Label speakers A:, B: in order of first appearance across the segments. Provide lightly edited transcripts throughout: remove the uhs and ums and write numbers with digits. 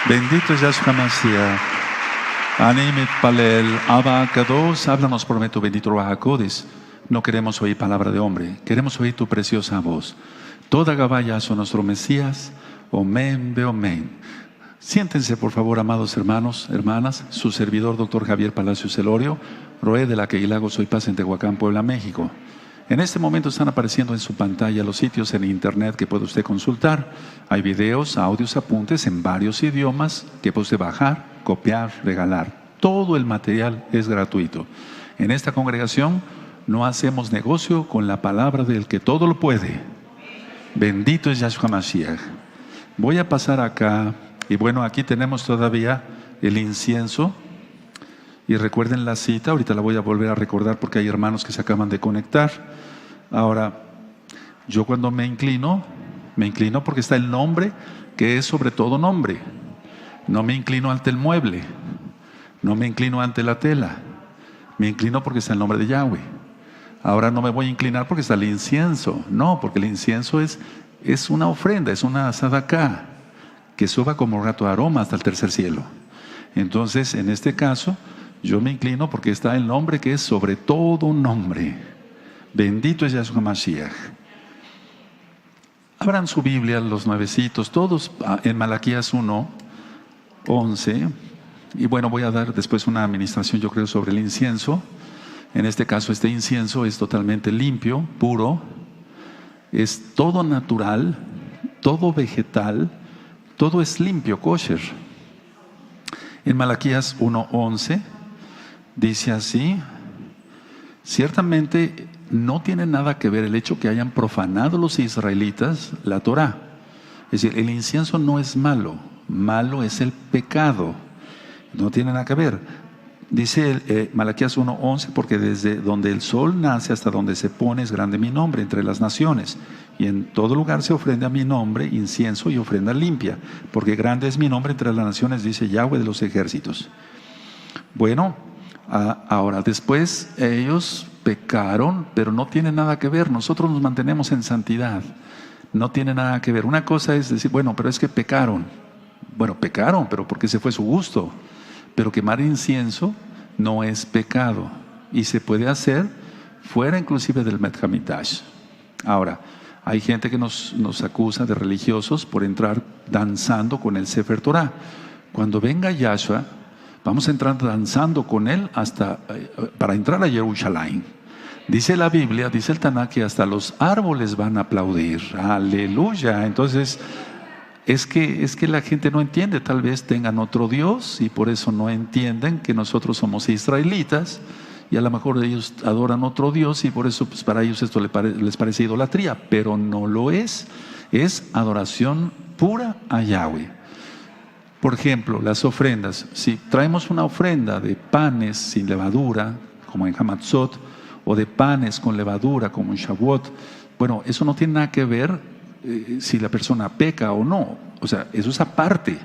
A: Bendito es Yahshua Mashiach. Animet Palel, Abba Kadosh, háblanos por medio bendito Ruach HaKodesh. No queremos oír palabra de hombre, queremos oír tu preciosa voz. Toda Gabaya son nuestro Mesías. Omen, Beomen. Siéntense, por favor, amados hermanos, hermanas. Su servidor, doctor Javier Palacios Elorio, Roé de la Queilago Soy Paz en Tehuacán, Puebla, México. En este momento están apareciendo en su pantalla los sitios en internet que puede usted consultar. Hay videos, audios, apuntes en varios idiomas que puede usted bajar, copiar, regalar. Todo el material es gratuito. En esta congregación no hacemos negocio con la palabra del que todo lo puede. Bendito es Yahshua Mashiach. Voy a pasar acá, y bueno, aquí tenemos todavía el incienso. Y recuerden la cita, ahorita la voy a volver a recordar porque hay hermanos que se acaban de conectar. Ahora, yo cuando me inclino porque está el nombre que es sobre todo nombre. No me inclino ante el mueble, no me inclino ante la tela, me inclino porque está el nombre de Yahweh. Ahora no me voy a inclinar porque está el incienso, no, porque el incienso es una ofrenda, es una sadaká que suba como rato de aroma hasta el tercer cielo. Entonces, en este caso, yo me inclino porque está el nombre que es sobre todo un nombre. Bendito es Yahshua Mashiach. Abran su Biblia, los nuevecitos, todos en Malaquías 1:11. Y bueno, voy a dar después una administración, yo creo, sobre el incienso. En este caso, este incienso es totalmente limpio, puro. Es todo natural, todo vegetal, todo es limpio, kosher. En Malaquías 1:11 dice así: ciertamente no tiene nada que ver el hecho que hayan profanado los israelitas la Torá. Es decir, el incienso no es malo, malo es el pecado. No tiene nada que ver. Dice Malaquías 1:11, porque desde donde el sol nace hasta donde se pone es grande mi nombre entre las naciones. Y en todo lugar se ofrenda a mi nombre incienso y ofrenda limpia, porque grande es mi nombre entre las naciones, dice Yahweh de los ejércitos. Bueno, ahora después ellos pecaron, pero no tiene nada que ver. Nosotros nos mantenemos en santidad. No tiene nada que ver. Una cosa es decir, bueno, pero es que pecaron. Bueno, pecaron, pero porque ese fue su gusto. Pero quemar incienso no es pecado y se puede hacer fuera inclusive del Bet Hamikdash. Ahora, hay gente que nos acusa de religiosos por entrar danzando con el Sefer Torah. Cuando venga Yahshua, vamos a entrar danzando con él para entrar a Jerusalén. Dice la Biblia, dice el Tanakh, que hasta los árboles van a aplaudir. Aleluya. Entonces, es que la gente no entiende, tal vez tengan otro Dios y por eso no entienden que nosotros somos israelitas y a lo mejor ellos adoran otro Dios y por eso pues, para ellos esto les parece idolatría, pero no lo es adoración pura a Yahweh. Por ejemplo, las ofrendas, si traemos una ofrenda de panes sin levadura, como en Hamatzot, o de panes con levadura, como en Shavuot, bueno, eso no tiene nada que ver si la persona peca o no, o sea, eso es aparte.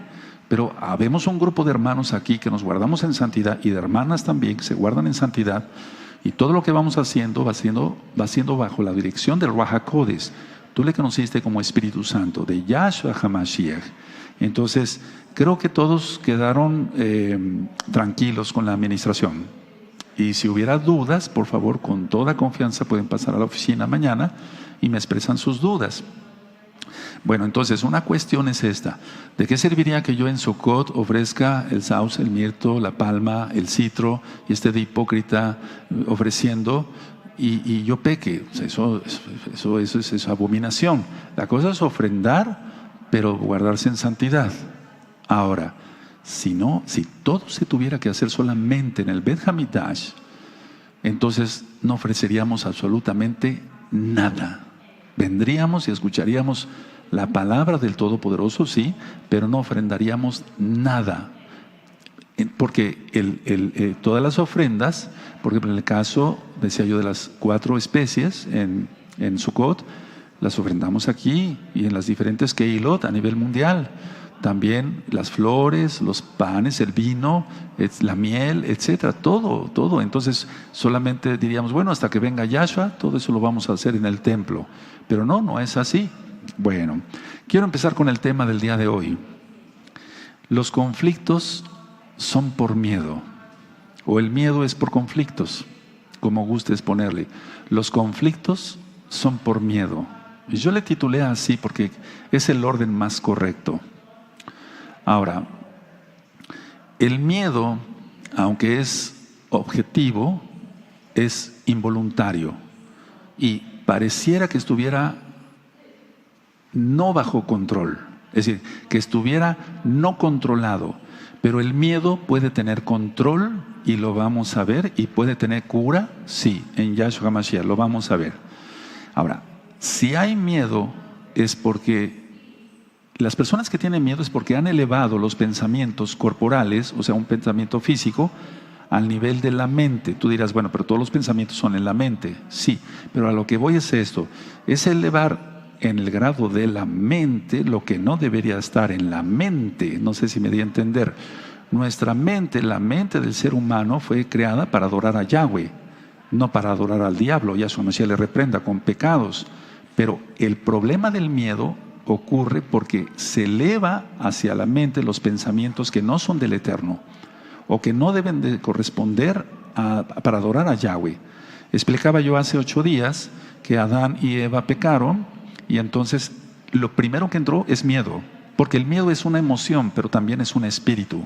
A: Pero habemos un grupo de hermanos aquí que nos guardamos en santidad y de hermanas también que se guardan en santidad, y todo lo que vamos haciendo va siendo bajo la dirección del Ruach HaKodesh. Tú le conociste como Espíritu Santo, de Yahshua HaMashiach. Entonces, creo que todos quedaron tranquilos con la administración. Y si hubiera dudas, por favor, con toda confianza pueden pasar a la oficina mañana y me expresan sus dudas. Bueno, entonces una cuestión es esta: ¿de qué serviría que yo en Sukkot ofrezca el sauce, el mirto, la palma, el citro y esté de hipócrita ofreciendo y yo peque? O sea, eso es abominación. La cosa es ofrendar, pero guardarse en santidad. Ahora, si todo se tuviera que hacer solamente en el Bet Hamikdash, entonces no ofreceríamos absolutamente nada. Vendríamos y escucharíamos la palabra del Todopoderoso, sí, pero no ofrendaríamos nada. Porque todas las ofrendas, por ejemplo, en el caso, decía yo, de las 4 especies en Sukkot, las ofrendamos aquí y en las diferentes Keilot a nivel mundial. También las flores, los panes, el vino, la miel, etcétera, todo. Entonces solamente diríamos, bueno, hasta que venga Yahshua, todo eso lo vamos a hacer en el templo. Pero no es así. Bueno, quiero empezar con el tema del día de hoy. Los conflictos son por miedo, o el miedo es por conflictos, como gustes ponerle. Los conflictos son por miedo. Y yo le titulé así porque es el orden más correcto. Ahora, el miedo, aunque es objetivo, es involuntario y pareciera que estuviera no bajo control, es decir, que estuviera no controlado, pero el miedo puede tener control y lo vamos a ver, y puede tener cura, sí, en Yahshua Mashiach lo vamos a ver. Ahora, si hay miedo es porque las personas que tienen miedo es porque han elevado los pensamientos corporales, o sea, un pensamiento físico, al nivel de la mente. Tú dirás, bueno, pero todos los pensamientos son en la mente. Sí, pero a lo que voy es esto, es elevar en el grado de la mente lo que no debería estar en la mente. No sé si me di a entender. Nuestra mente, la mente del ser humano fue creada para adorar a Yahweh, no para adorar al diablo. Yahshua Mashiach le reprenda con pecados. Pero el problema del miedo ocurre porque se eleva hacia la mente los pensamientos que no son del Eterno o que no deben de corresponder para adorar a Yahweh. Explicaba yo hace 8 días que Adán y Eva pecaron y entonces lo primero que entró es miedo, porque el miedo es una emoción, pero también es un espíritu.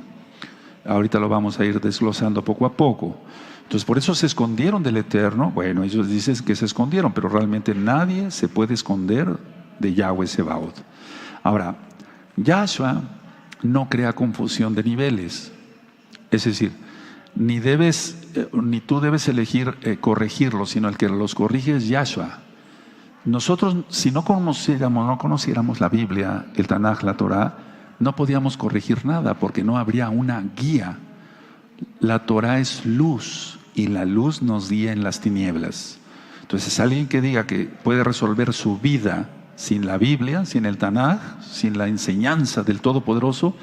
A: Ahorita lo vamos a ir desglosando poco a poco. Entonces por eso se escondieron del Eterno. Bueno, ellos dicen que se escondieron, pero realmente nadie se puede esconder de Yahweh Sebaot. Ahora, Yahshua no crea confusión de niveles. Es decir, ni tú debes elegir corregirlos, sino el que los corrige es Yahshua. Nosotros, si no conociéramos la Biblia, el Tanaj, la Torah, no podíamos corregir nada porque no habría una guía. La Torah es luz y la luz nos guía en las tinieblas. Entonces, alguien que diga que puede resolver su vida sin la Biblia, sin el Tanaj, sin la enseñanza del Todopoderoso,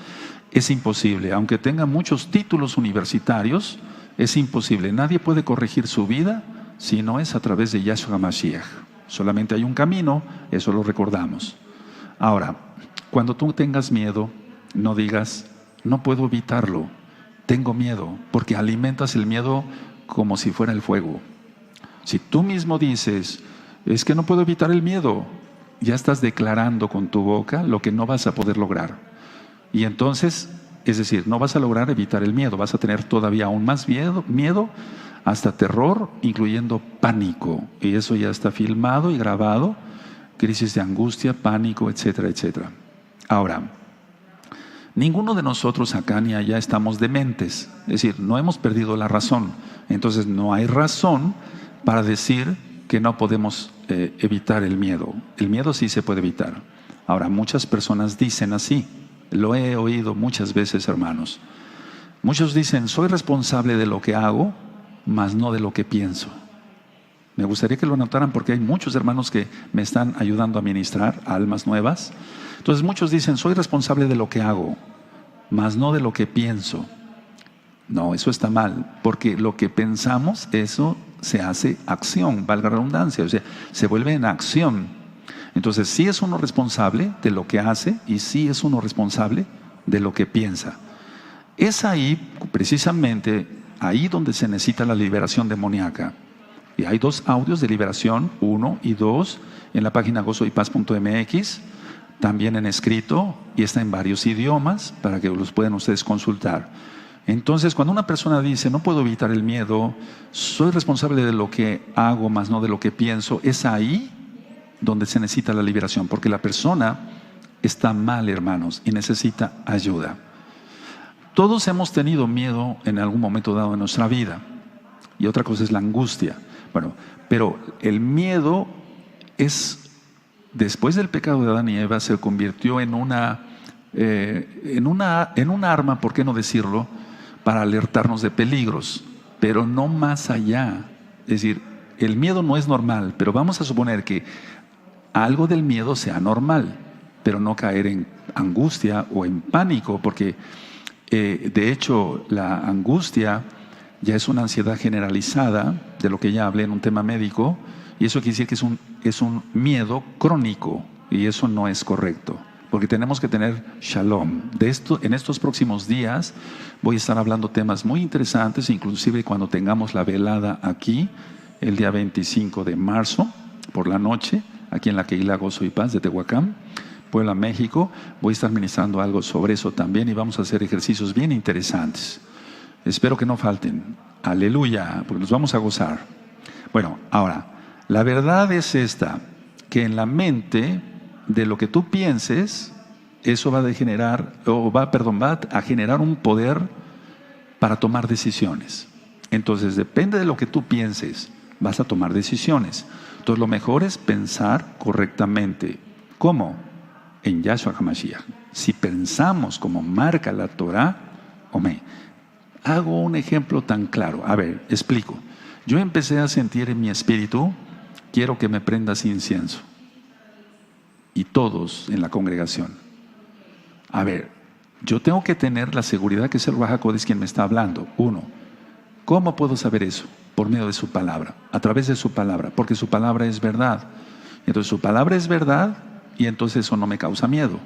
A: es imposible. Aunque tenga muchos títulos universitarios, es imposible. Nadie puede corregir su vida si no es a través de Yahshua Mashiach. Solamente hay un camino, eso lo recordamos. Ahora, cuando tú tengas miedo, no digas, no puedo evitarlo, tengo miedo, porque alimentas el miedo como si fuera el fuego. Si tú mismo dices, es que no puedo evitar el miedo, ya estás declarando con tu boca lo que no vas a poder lograr. Y entonces, es decir, no vas a lograr evitar el miedo, vas a tener todavía aún más miedo, hasta terror, incluyendo pánico. Y eso ya está filmado y grabado, crisis de angustia, pánico, etcétera, etcétera. Ahora, ninguno de nosotros acá ni allá estamos dementes, es decir, no hemos perdido la razón. Entonces no hay razón para decir que no podemos evitar el miedo. El miedo sí se puede evitar. Ahora, muchas personas dicen así, lo he oído muchas veces, hermanos. Muchos dicen, soy responsable de lo que hago, mas no de lo que pienso. Me gustaría que lo anotaran porque hay muchos hermanos que me están ayudando a ministrar almas nuevas. Entonces muchos dicen, soy responsable de lo que hago, mas no de lo que pienso. No, eso está mal, porque lo que pensamos, eso se hace acción, valga la redundancia, o sea, se vuelve en acción. Entonces sí es uno responsable de lo que hace y sí es uno responsable de lo que piensa. Es ahí, precisamente, ahí donde se necesita la liberación demoníaca. Y hay 2 audios de liberación, 1 y 2, en la página gozoypaz.mx, también en escrito, y está en varios idiomas para que los puedan ustedes consultar. Entonces, cuando una persona dice, no puedo evitar el miedo, soy responsable de lo que hago, más no de lo que pienso, es ahí donde se necesita la liberación, porque la persona está mal, hermanos, y necesita ayuda. Todos hemos tenido miedo en algún momento dado de nuestra vida, y otra cosa es la angustia. Bueno, pero el miedo es, después del pecado de Adán y Eva, se convirtió en un arma, ¿por qué no decirlo?, para alertarnos de peligros, pero no más allá. Es decir, el miedo no es normal, pero vamos a suponer que algo del miedo sea normal, pero no caer en angustia o en pánico, porque de hecho la angustia ya es una ansiedad generalizada, de lo que ya hablé en un tema médico, y eso quiere decir que es un miedo crónico, y eso no es correcto. porque tenemos que tener shalom. De esto, en estos próximos días voy a estar hablando temas muy interesantes, inclusive cuando tengamos la velada aquí, el día 25 de marzo, por la noche, aquí en la Keilah Gozo y Paz de Tehuacán, Puebla, México. Voy a estar ministrando algo sobre eso también y vamos a hacer ejercicios bien interesantes. Espero que no falten. Aleluya, porque nos vamos a gozar. Bueno, ahora, la verdad es esta, que en la mente de lo que tú pienses, eso va a generar un poder para tomar decisiones. Entonces, depende de lo que tú pienses, vas a tomar decisiones. Entonces, lo mejor es pensar correctamente. ¿Cómo? En Yahshua HaMashiach. Si pensamos como marca la Torah, hago un ejemplo tan claro. A ver, explico. Yo empecé a sentir en mi espíritu, quiero que me prendas incienso. Y todos en la congregación. A ver, yo tengo que tener la seguridad que es el Ruach HaKodesh quien me está hablando. Uno, ¿cómo puedo saber eso? Por medio de su palabra, a través de su palabra, porque su palabra es verdad. Entonces su palabra es verdad y entonces eso no me causa miedo.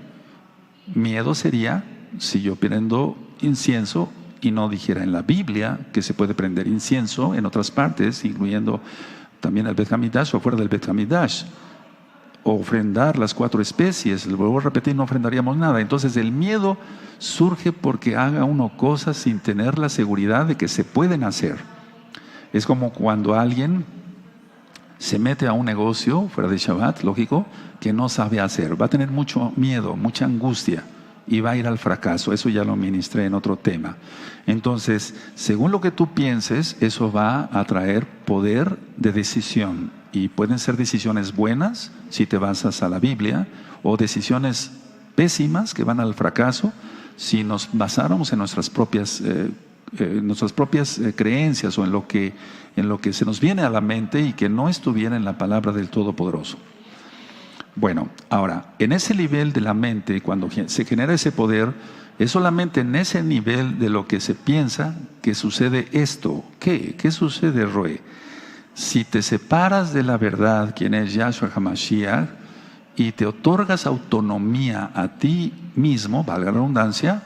A: Miedo sería si yo prendo incienso y no dijera en la Biblia que se puede prender incienso en otras partes, incluyendo también el Bet Hamidash o fuera del Bet Hamidash. O ofrendar las 4 especies, lo vuelvo a repetir, no ofrendaríamos nada. Entonces el miedo surge porque haga uno cosas sin tener la seguridad de que se pueden hacer. Es como cuando alguien se mete a un negocio fuera de Shabbat, lógico, que no sabe hacer. Va a tener mucho miedo, mucha angustia y va a ir al fracaso. Eso ya lo ministré en otro tema. Entonces, según lo que tú pienses, eso va a traer poder de decisión. Y pueden ser decisiones buenas si te basas a la Biblia, o decisiones pésimas que van al fracaso si nos basáramos en nuestras propias creencias o en lo que se nos viene a la mente y que no estuviera en la palabra del Todopoderoso. Bueno, ahora, en ese nivel de la mente, cuando se genera ese poder, es solamente en ese nivel de lo que se piensa que sucede esto. ¿Qué sucede, Roe? Si te separas de la verdad, quien es Yahshua HaMashiach, y te otorgas autonomía a ti mismo, valga la redundancia,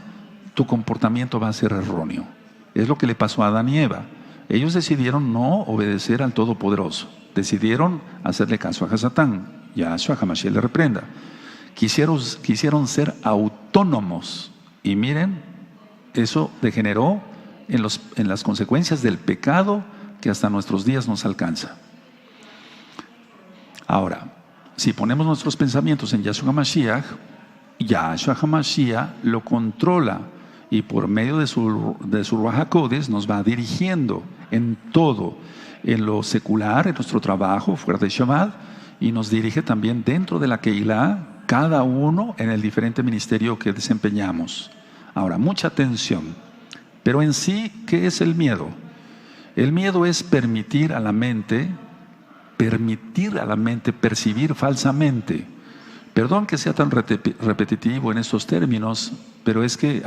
A: tu comportamiento va a ser erróneo. Es lo que le pasó a Adán y Eva. Ellos decidieron no obedecer al Todopoderoso. Decidieron hacerle caso a Hasatán. Yahshua HaMashiach le reprenda. Quisieron ser autónomos. Y miren, eso degeneró en las consecuencias del pecado que hasta nuestros días nos alcanza. Ahora, si ponemos nuestros pensamientos en Yahshua HaMashiach lo controla y por medio de su Ruach HaKodesh nos va dirigiendo en todo, en lo secular, en nuestro trabajo fuera de Shabbat, y nos dirige también dentro de la Keilah, cada uno en el diferente ministerio que desempeñamos. Ahora, mucha atención. Pero en sí, ¿qué es el miedo? El miedo es permitir a la mente percibir falsamente. Perdón que sea tan repetitivo en estos términos, pero es que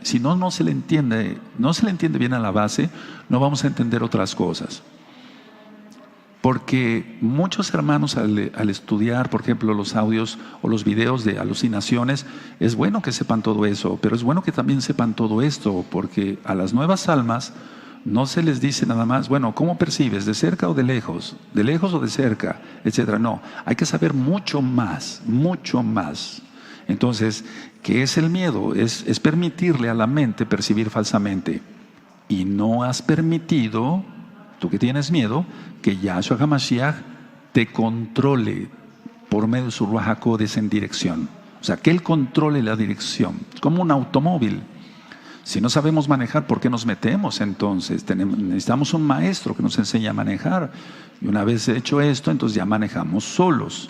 A: si no se le entiende bien a la base, no vamos a entender otras cosas. Porque muchos hermanos al estudiar, por ejemplo, los audios o los videos de alucinaciones, es bueno que sepan todo eso, pero es bueno que también sepan todo esto, porque a las nuevas almas no se les dice nada más, bueno, ¿cómo percibes? ¿De cerca o de lejos? ¿De lejos o de cerca? Etcétera. No, hay que saber mucho más, mucho más. Entonces, ¿qué es el miedo? Es permitirle a la mente percibir falsamente. Y no has permitido, tú que tienes miedo, que Yahshua HaMashiach te controle por medio de su Ruach HaKodesh en dirección. O sea, que Él controle la dirección. Es como un automóvil. Si no sabemos manejar, ¿por qué nos metemos entonces? Necesitamos un maestro que nos enseñe a manejar. Y una vez hecho esto, entonces ya manejamos solos.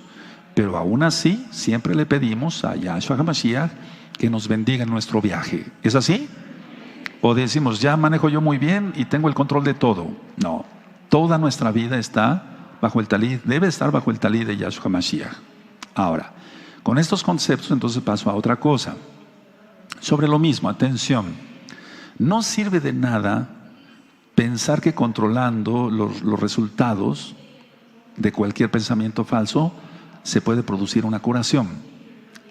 A: Pero aún así, siempre le pedimos a Yahshua HaMashiach que nos bendiga en nuestro viaje. ¿Es así? O decimos, ya manejo yo muy bien y tengo el control de todo. No, toda nuestra vida debe estar bajo el talid de Yahshua HaMashiach. Ahora, con estos conceptos entonces paso a otra cosa. Sobre lo mismo, atención, no sirve de nada pensar que controlando los resultados de cualquier pensamiento falso se puede producir una curación.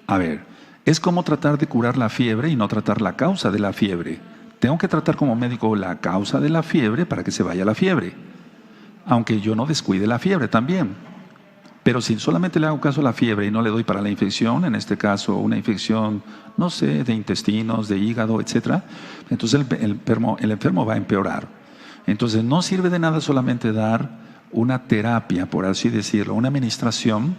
A: A ver, Es como tratar de curar la fiebre y no tratar la causa de la fiebre. Tengo que tratar como médico la causa de la fiebre para que se vaya la fiebre, aunque yo no descuide la fiebre también. Pero si solamente le hago caso a la fiebre y no le doy para la infección, en este caso una infección, no sé, de intestinos, de hígado, etcétera, entonces el enfermo va a empeorar. Entonces no sirve de nada solamente dar una terapia, por así decirlo, una administración,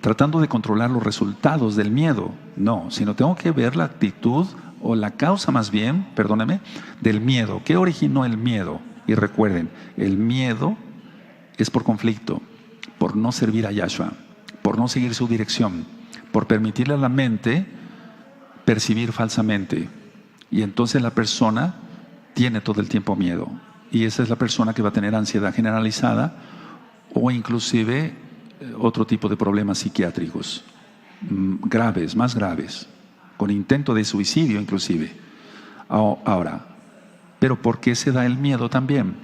A: tratando de controlar los resultados del miedo. No, sino tengo que ver la actitud o la causa más bien, perdóneme, del miedo. ¿Qué originó el miedo? Y recuerden, el miedo es por conflicto, por no servir a Yahshua, por no seguir su dirección, por permitirle a la mente percibir falsamente. Y entonces la persona tiene todo el tiempo miedo. Y esa es la persona que va a tener ansiedad generalizada o inclusive otro tipo de problemas psiquiátricos graves, más graves, con intento de suicidio inclusive. Ahora, ¿pero por qué se da el miedo también?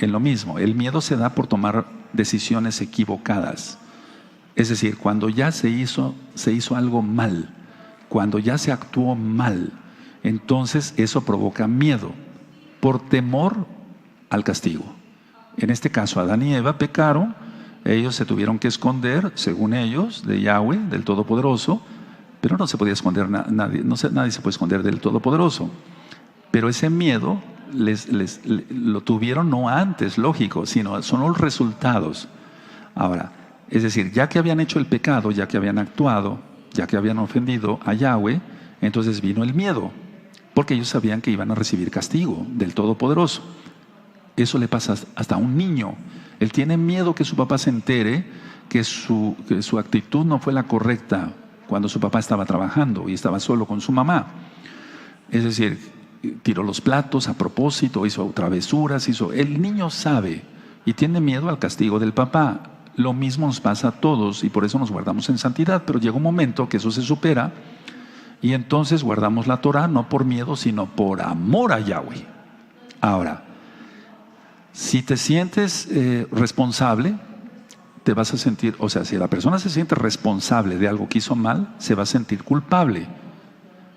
A: En lo mismo, el miedo se da por tomar decisiones equivocadas. Es decir, cuando ya se hizo algo mal, cuando ya se actuó mal, entonces eso provoca miedo, por temor al castigo. En este caso, Adán y Eva pecaron, ellos se tuvieron que esconder, según ellos, de Yahweh, del Todopoderoso, pero no se podía esconder nadie, nadie se puede esconder del Todopoderoso. Pero ese miedo lo tuvieron no antes, lógico, sino son los resultados. Ahora, es decir, ya que habían hecho el pecado, ya que habían actuado, ya que habían ofendido a Yahweh, entonces vino el miedo, porque ellos sabían que iban a recibir castigo del Todopoderoso. Eso le pasa hasta a un niño. Él tiene miedo que su papá se entere que su actitud no fue la correcta cuando su papá estaba trabajando y estaba solo con su mamá. Es decir, tiró los platos a propósito, hizo travesuras, el niño sabe y tiene miedo al castigo del papá. Lo mismo nos pasa a todos y por eso nos guardamos en santidad, pero llega un momento que eso se supera y entonces guardamos la Torah no por miedo, sino por amor a Yahweh. Ahora, si te sientes responsable, te vas a sentir, o sea, si la persona se siente responsable de algo que hizo mal, se va a sentir culpable.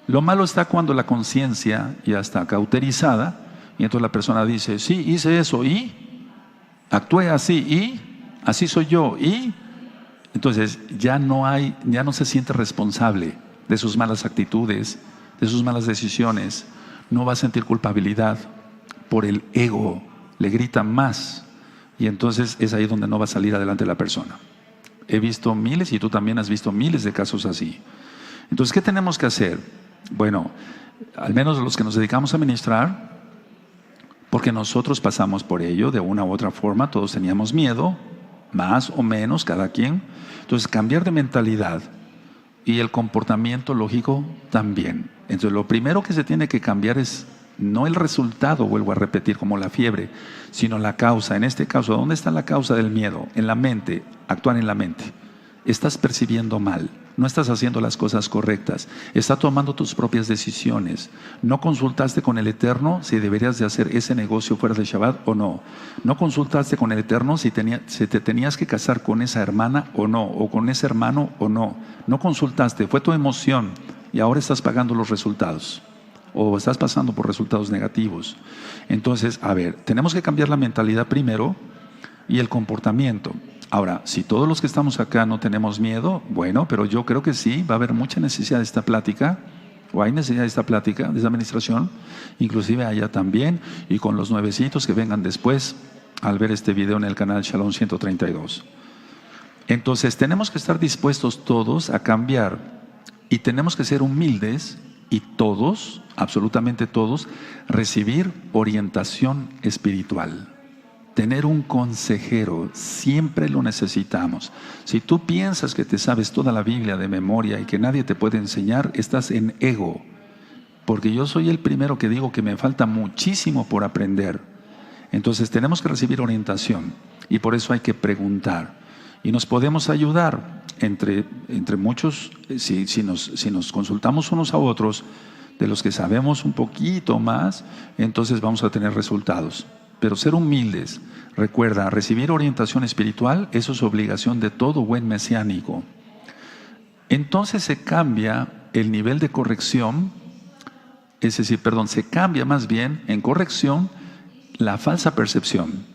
A: Lo malo está cuando la conciencia ya está cauterizada y entonces la persona dice, sí, hice eso y actué así y así soy yo y entonces ya no se siente responsable de sus malas actitudes, de sus malas decisiones, no va a sentir culpabilidad por el ego, le grita más y entonces es ahí donde no va a salir adelante la persona. He visto miles y tú también has visto miles de casos así. Entonces, ¿qué tenemos que hacer? Bueno, al menos los que nos dedicamos a ministrar, porque nosotros pasamos por ello de una u otra forma, todos teníamos miedo, más o menos, cada quien. Entonces, cambiar de mentalidad y el comportamiento lógico también. Entonces, lo primero que se tiene que cambiar es no el resultado, vuelvo a repetir, como la fiebre, sino la causa. En este caso, ¿dónde está la causa del miedo? En la mente, actuar en la mente. Estás percibiendo mal, no estás haciendo las cosas correctas, estás tomando tus propias decisiones, no consultaste con el Eterno si deberías de hacer ese negocio fuera de Shabbat o no, no consultaste con el Eterno si te tenías que casar con esa hermana o no, o con ese hermano o no, no consultaste, fue tu emoción y ahora estás pagando los resultados o estás pasando por resultados negativos. Entonces, a ver, tenemos que cambiar la mentalidad primero y el comportamiento. Ahora, si todos los que estamos acá no tenemos miedo, bueno, pero yo creo que sí, va a haber mucha necesidad de esta plática, o hay necesidad de esta plática, de esta administración, inclusive allá también, y con los nuevecitos que vengan después al ver este video en el canal Shalom 132. Entonces, tenemos que estar dispuestos todos a cambiar, y tenemos que ser humildes, y todos, absolutamente todos, recibir orientación espiritual. Tener un consejero, siempre lo necesitamos. Si tú piensas que te sabes toda la Biblia de memoria y que nadie te puede enseñar, estás en ego. Porque yo soy el primero que digo que me falta muchísimo por aprender. Entonces tenemos que recibir orientación y por eso hay que preguntar. Y nos podemos ayudar entre muchos, si nos consultamos unos a otros, de los que sabemos un poquito más, entonces vamos a tener resultados. Pero ser humildes, recuerda, recibir orientación espiritual, eso es obligación de todo buen mesiánico. entonces se cambia el nivel de corrección, es decir, perdón, se cambia más bien en corrección la falsa percepción.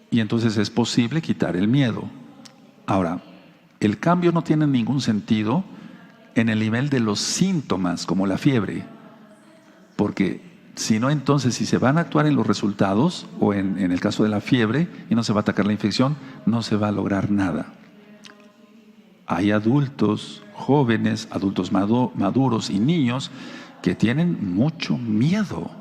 A: Y entonces es posible quitar el miedo. Ahora, el cambio no tiene ningún sentido en el nivel de los síntomas, como la fiebre, porque si no, entonces si se van a actuar en los resultados, o en el caso de la fiebre, y no se va a atacar la infección, no se va a lograr nada. Hay adultos, jóvenes, adultos maduros y niños que tienen mucho miedo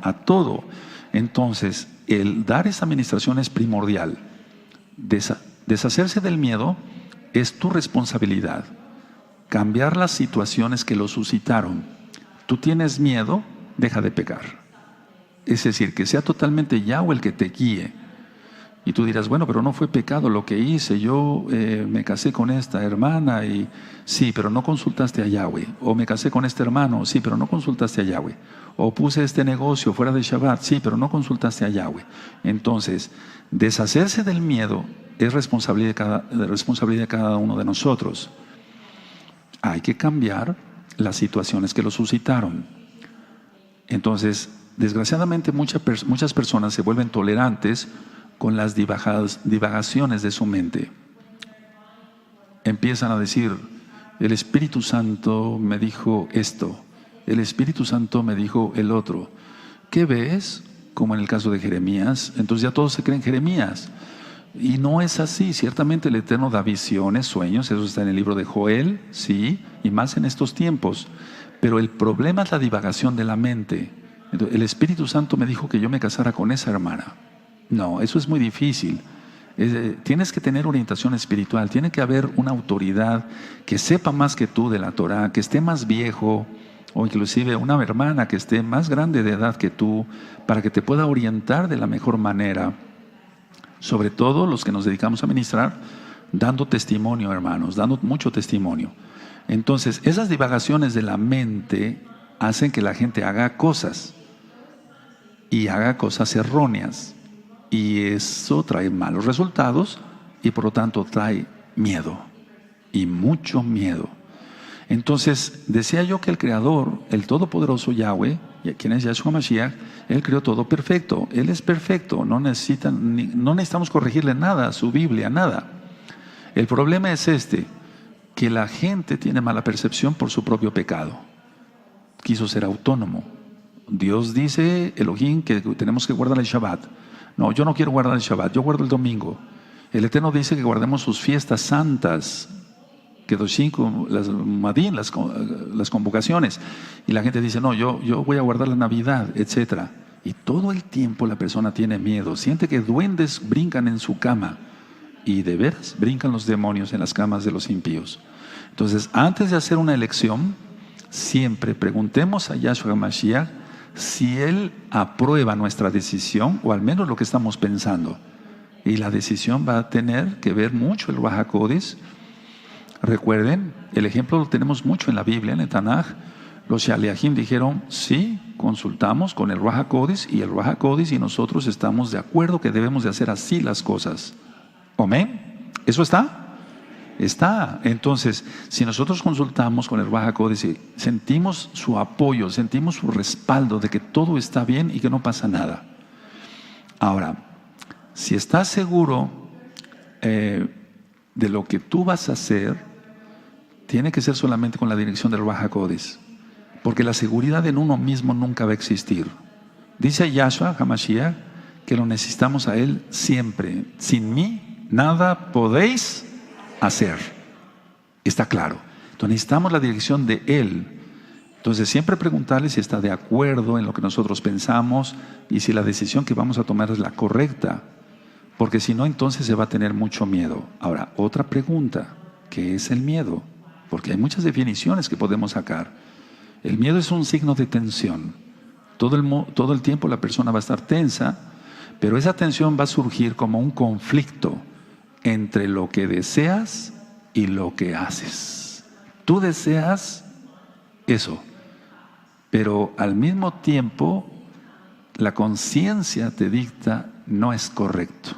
A: a todo. Entonces, el dar esa administración es primordial. Deshacerse del miedo es tu responsabilidad. Cambiar las situaciones que lo suscitaron. Tú tienes miedo, deja de pecar. Es decir, que sea totalmente Yahweh el que te guíe. Y tú dirás, bueno, pero no fue pecado lo que hice. Yo me casé con esta hermana y sí, pero no consultaste a Yahweh. O me casé con este hermano, sí, pero no consultaste a Yahweh. O puse este negocio fuera de Shabbat, sí, pero no consultaste a Yahweh. Entonces, deshacerse del miedo es responsabilidad de cada uno de nosotros. Hay que cambiar las situaciones que lo suscitaron. Entonces, desgraciadamente muchas personas se vuelven tolerantes con las divagaciones de su mente. Empiezan a decir, el Espíritu Santo me dijo esto, el Espíritu Santo me dijo el otro. ¿Qué ves? Como en el caso de Jeremías. Entonces ya todos se creen Jeremías. Y no es así. Ciertamente el Eterno da visiones, sueños, eso está en el libro de Joel, sí, y más en estos tiempos. Pero el problema es la divagación de la mente. Entonces, el Espíritu Santo me dijo que yo me casara con esa hermana. No, eso es muy difícil. Tienes que tener orientación espiritual, tiene que haber una autoridad que sepa más que tú de la Torah, que esté más viejo, o inclusive una hermana que esté más grande de edad que tú, para que te pueda orientar de la mejor manera. Sobre todo los que nos dedicamos a ministrar, dando testimonio, hermanos, dando mucho testimonio. Entonces, esas divagaciones de la mente hacen que la gente haga cosas, y haga cosas erróneas. Y eso trae malos resultados y por lo tanto trae miedo y mucho miedo. Entonces decía yo que el Creador, el Todopoderoso Yahweh, quien es Yahshua Mashiach, Él creó todo perfecto. Él es perfecto, no necesitamos corregirle nada a su Biblia, nada. El problema es que la gente tiene mala percepción por su propio pecado. Quiso ser autónomo. Dios dice, Elohim, que tenemos que guardar el Shabbat. No, yo no quiero guardar el Shabbat, yo guardo el domingo. El Eterno dice que guardemos sus fiestas santas, que las Madín, las convocaciones. Y la gente dice, no, yo voy a guardar la Navidad, etc. Y todo el tiempo la persona tiene miedo, siente que duendes brincan en su cama. Y de veras brincan los demonios en las camas de los impíos. Entonces, antes de hacer una elección, siempre preguntemos a Yahshua Mashiach si Él aprueba nuestra decisión, o al menos lo que estamos pensando. Y la decisión va a tener que ver mucho el Ruach HaKodesh. Recuerden, el ejemplo lo tenemos mucho en la Biblia, en el Tanaj. Los Shaliachim dijeron, sí, consultamos con el Ruach HaKodesh, y el Ruach HaKodesh y nosotros estamos de acuerdo que debemos de hacer así las cosas. ¿Amén? ¿Eso está? Está. Entonces, si nosotros consultamos con el Ruach HaKodesh, sentimos su apoyo, sentimos su respaldo de que todo está bien y que no pasa nada. Ahora, si estás seguro de lo que tú vas a hacer, tiene que ser solamente con la dirección del Ruach HaKodesh, porque la seguridad en uno mismo nunca va a existir. Dice Yahshua HaMashiach que lo necesitamos a Él siempre. Sin mí, nada podéis hacer. Está claro. Entonces necesitamos la dirección de Él. Entonces siempre preguntarle si está de acuerdo en lo que nosotros pensamos y si la decisión que vamos a tomar es la correcta. Porque si no, entonces se va a tener mucho miedo. Ahora, otra pregunta, ¿qué es el miedo? Porque hay muchas definiciones que podemos sacar. El miedo es un signo de tensión. Todo el tiempo la persona va a estar tensa, pero esa tensión va a surgir como un conflicto entre lo que deseas y lo que haces. Tú deseas eso, pero al mismo tiempo la conciencia te dicta no es correcto.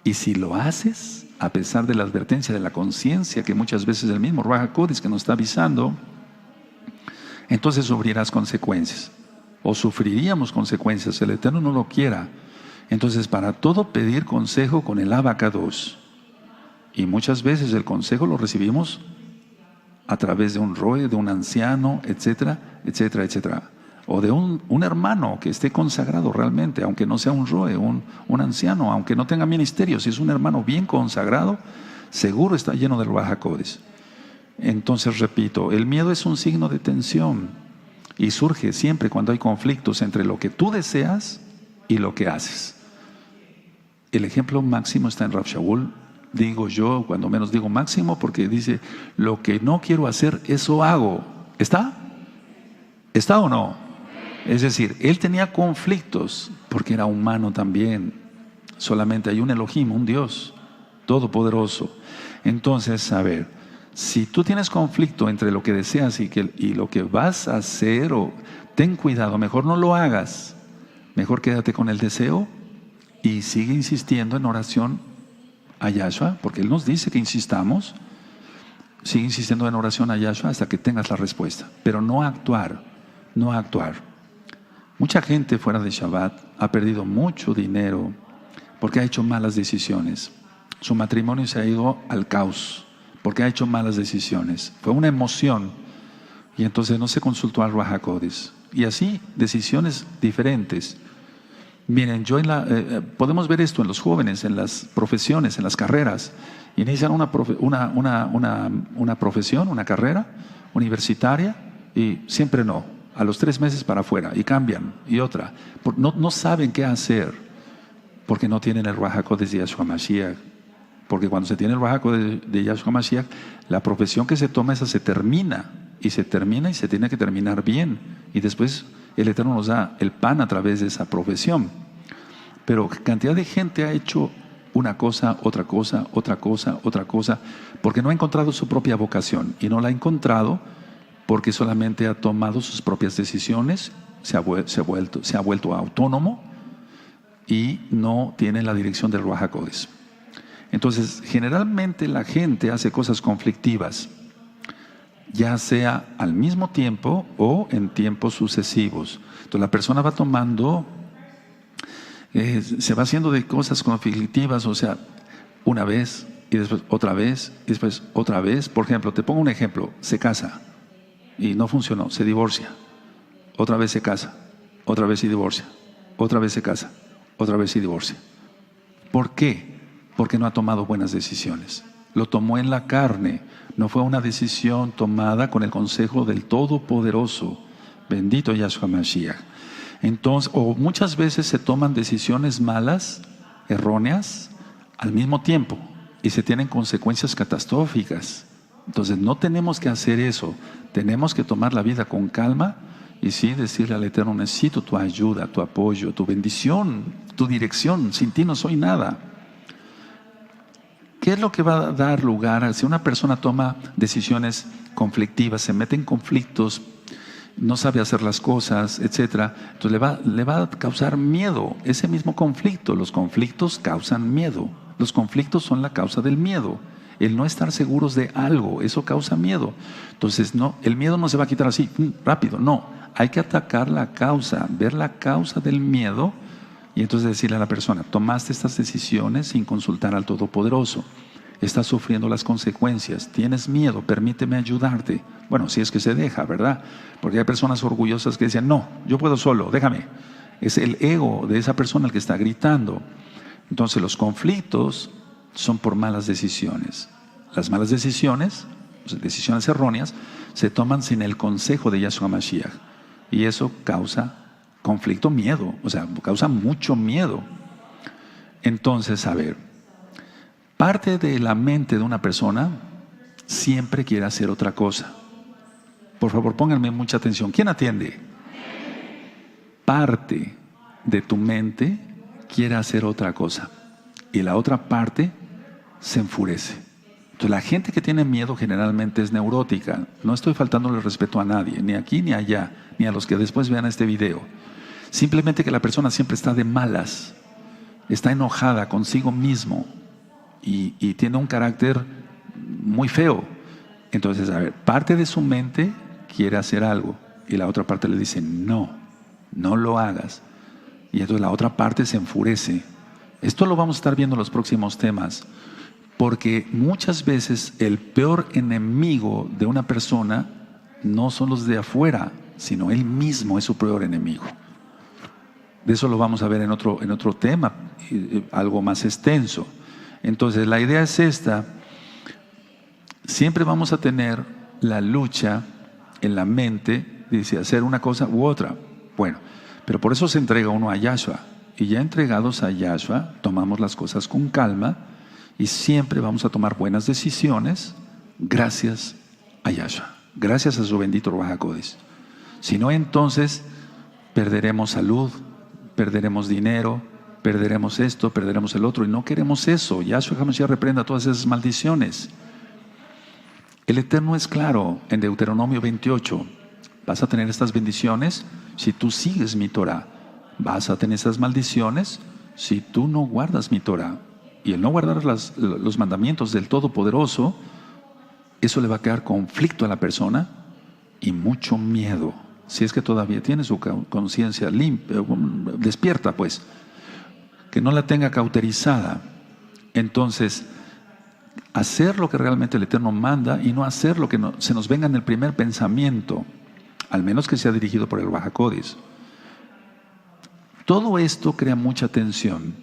A: Y si lo haces, a pesar de la advertencia de la conciencia, que muchas veces el mismo Ruach HaKodesh que nos está avisando, entonces sufrirás consecuencias, o sufriríamos consecuencias, el Eterno no lo quiera. Entonces, para todo pedir consejo con el Abacados. Y muchas veces el consejo lo recibimos a través de un roe, de un anciano, etcétera, etcétera, etcétera. O de un hermano que esté consagrado realmente, aunque no sea un roe, un anciano, aunque no tenga ministerio. Si es un hermano bien consagrado, seguro está lleno del Ruach HaKodesh. Entonces, repito, el miedo es un signo de tensión y surge siempre cuando hay conflictos entre lo que tú deseas y lo que haces. El ejemplo máximo está en Rav Shaul. Digo yo, cuando menos digo máximo, porque dice, lo que no quiero hacer, eso hago. ¿Está? ¿Está o no? Es decir, él tenía conflictos porque era humano también. Solamente hay un Elohim, un Dios todopoderoso. Entonces, a ver, si tú tienes conflicto entre lo que deseas y lo que vas a hacer, ten cuidado, mejor no lo hagas. Mejor quédate con el deseo y sigue insistiendo en oración a Yahshua, porque Él nos dice que insistamos. Sigue insistiendo en oración a Yahshua hasta que tengas la respuesta, pero no actuar, no actuar. Mucha gente fuera de Shabbat ha perdido mucho dinero porque ha hecho malas decisiones. Su matrimonio se ha ido al caos porque ha hecho malas decisiones. Fue una emoción y entonces no se consultó al Ruach HaKodesh. Y así, decisiones diferentes. Miren, podemos ver esto en los jóvenes, en las profesiones, en las carreras. Inician una profesión, una carrera universitaria y siempre no. A los 3 meses para afuera y cambian y otra. No saben qué hacer porque no tienen el Ruach HaKodesh de Yahshua Mashiach. Porque cuando se tiene el Ruach HaKodesh de Yahshua Mashiach, la profesión que se toma esa se termina y se tiene que terminar bien. Y después el Eterno nos da el pan a través de esa profesión. Pero cantidad de gente ha hecho una cosa, otra cosa, otra cosa, otra cosa, porque no ha encontrado su propia vocación. Y no la ha encontrado porque solamente ha tomado sus propias decisiones, se ha vuelto autónomo y no tiene la dirección del Ruach HaKodesh. Entonces, generalmente la gente hace cosas conflictivas, ya sea al mismo tiempo o en tiempos sucesivos. Entonces la persona va tomando, se va haciendo de cosas conflictivas, o sea, una vez y después otra vez y después otra vez. Por ejemplo, te pongo un ejemplo, se casa y no funcionó, se divorcia, otra vez se casa, otra vez se divorcia, otra vez se casa, otra vez se divorcia. ¿Por qué? Porque no ha tomado buenas decisiones. Lo tomó en la carne, no fue una decisión tomada con el consejo del Todopoderoso, bendito Yahshua Mashiach. Entonces, o muchas veces se toman decisiones malas, erróneas, al mismo tiempo, y se tienen consecuencias catastróficas. Entonces no tenemos que hacer eso, tenemos que tomar la vida con calma y sí decirle al Eterno, necesito tu ayuda, tu apoyo, tu bendición, tu dirección, sin ti no soy nada. ¿Qué es lo que va a dar lugar? Si una persona toma decisiones conflictivas, se mete en conflictos, no sabe hacer las cosas, etcétera, entonces le va a causar miedo. Ese mismo conflicto, los conflictos causan miedo. Los conflictos son la causa del miedo. El no estar seguros de algo, eso causa miedo. Entonces, no, el miedo no se va a quitar así, rápido, no. Hay que atacar la causa, ver la causa del miedo y entonces decirle a la persona, tomaste estas decisiones sin consultar al Todopoderoso. Estás sufriendo las consecuencias, tienes miedo, permíteme ayudarte. Bueno, si es que se deja, ¿verdad? Porque hay personas orgullosas que dicen, no, yo puedo solo, déjame. Es el ego de esa persona el que está gritando. Entonces los conflictos son por malas decisiones. Las malas decisiones, decisiones erróneas, se toman sin el consejo de Yahshua Mashiach. Y eso causa conflicto, miedo, o sea, causa mucho miedo. Entonces, a ver, parte de la mente de una persona siempre quiere hacer otra cosa. Por favor, pónganme mucha atención. ¿Quién atiende? Parte de tu mente quiere hacer otra cosa y la otra parte se enfurece. Entonces la gente que tiene miedo generalmente es neurótica. No estoy faltándole respeto a nadie, ni aquí ni allá, ni a los que después vean este video. Simplemente que la persona siempre está de malas, está enojada consigo mismo y tiene un carácter muy feo. Entonces, a ver, parte de su mente quiere hacer algo y la otra parte le dice, no, no lo hagas. Y entonces la otra parte se enfurece. Esto lo vamos a estar viendo en los próximos temas, porque muchas veces el peor enemigo de una persona no son los de afuera, sino él mismo es su peor enemigo. De eso lo vamos a ver en otro tema, algo más extenso. Entonces la idea es esta: siempre vamos a tener la lucha en la mente de si hacer una cosa u otra. Bueno, pero por eso se entrega uno a Yahshua. Y ya entregados a Yahshua, tomamos las cosas con calma y siempre vamos a tomar buenas decisiones gracias a Yahshua, gracias a su bendito Ruach HaKodesh. Si no, entonces perderemos salud, perderemos dinero, perderemos esto, perderemos el otro, y no queremos eso. Yahshua HaMashiach reprenda todas esas maldiciones. El Eterno es claro en Deuteronomio 28: vas a tener estas bendiciones si tú sigues mi Torah. Vas a tener esas maldiciones si tú no guardas mi Torah. Y el no guardar los mandamientos del Todopoderoso, eso le va a crear conflicto a la persona y mucho miedo. Si es que todavía tiene su conciencia limpia, despierta, pues, que no la tenga cauterizada. Entonces, hacer lo que realmente el Eterno manda y no hacer lo que se nos venga en el primer pensamiento, al menos que sea dirigido por el Ruach HaKodesh. Todo esto crea mucha tensión.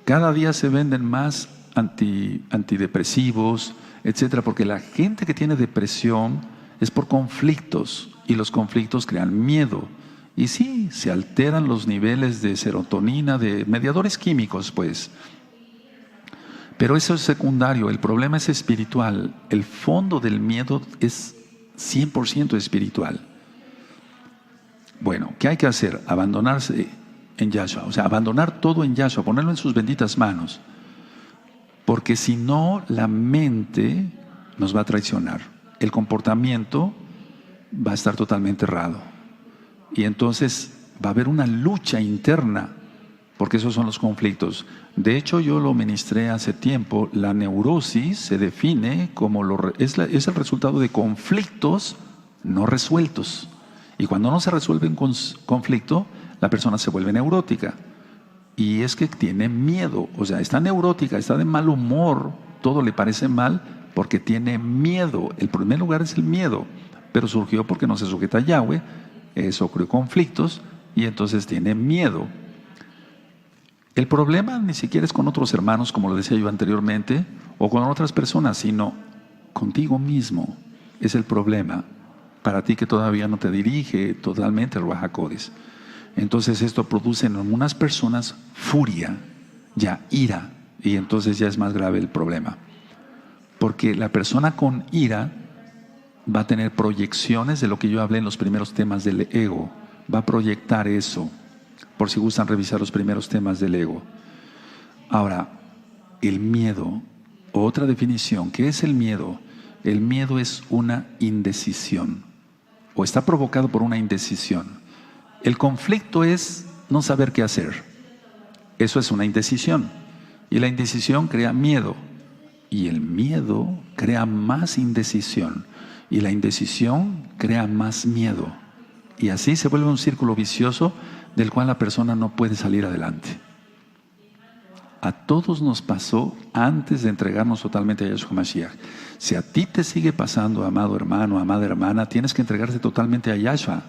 A: Cada día se venden más antidepresivos, etcétera, porque la gente que tiene depresión es por conflictos, y los conflictos crean miedo. Y sí, se alteran los niveles de serotonina, de mediadores químicos, pues. Pero eso es secundario, el problema es espiritual. El fondo del miedo es 100% espiritual. Bueno, ¿qué hay que hacer? Abandonarse en Yahshua, o sea, abandonar todo en Yahshua, ponerlo en sus benditas manos. Porque si no, la mente nos va a traicionar. El comportamiento va a estar totalmente errado. Y entonces va a haber una lucha interna, porque esos son los conflictos. De hecho, yo lo ministré hace tiempo. La neurosis se define como es el resultado de conflictos no resueltos. Y cuando no se resuelve un conflicto, la persona se vuelve neurótica. Y es que tiene miedo, o sea, está neurótica, está de mal humor, todo le parece mal porque tiene miedo. El primer lugar es el miedo, pero surgió porque no se sujeta a Yahweh, eso creó conflictos y entonces tiene miedo. El problema ni siquiera es con otros hermanos, como lo decía yo anteriormente, o con otras personas, sino contigo mismo. Es el problema para ti que todavía no te dirige totalmente el Ruach HaKodesh. Entonces esto produce en algunas personas furia, ya ira, y entonces ya es más grave el problema. Porque la persona con ira va a tener proyecciones de lo que yo hablé en los primeros temas del ego. Va a proyectar eso, por si gustan revisar los primeros temas del ego. Ahora, el miedo, otra definición. ¿Qué es el miedo? El miedo es una indecisión, o está provocado por una indecisión. El conflicto es no saber qué hacer. Eso es una indecisión. Y la indecisión crea miedo. Y el miedo crea más indecisión. Y la indecisión crea más miedo. Y así se vuelve un círculo vicioso del cual la persona no puede salir adelante. A todos nos pasó antes de entregarnos totalmente a Yahshua Mashiach. Si a ti te sigue pasando, amado hermano, amada hermana, tienes que entregarte totalmente a Yahshua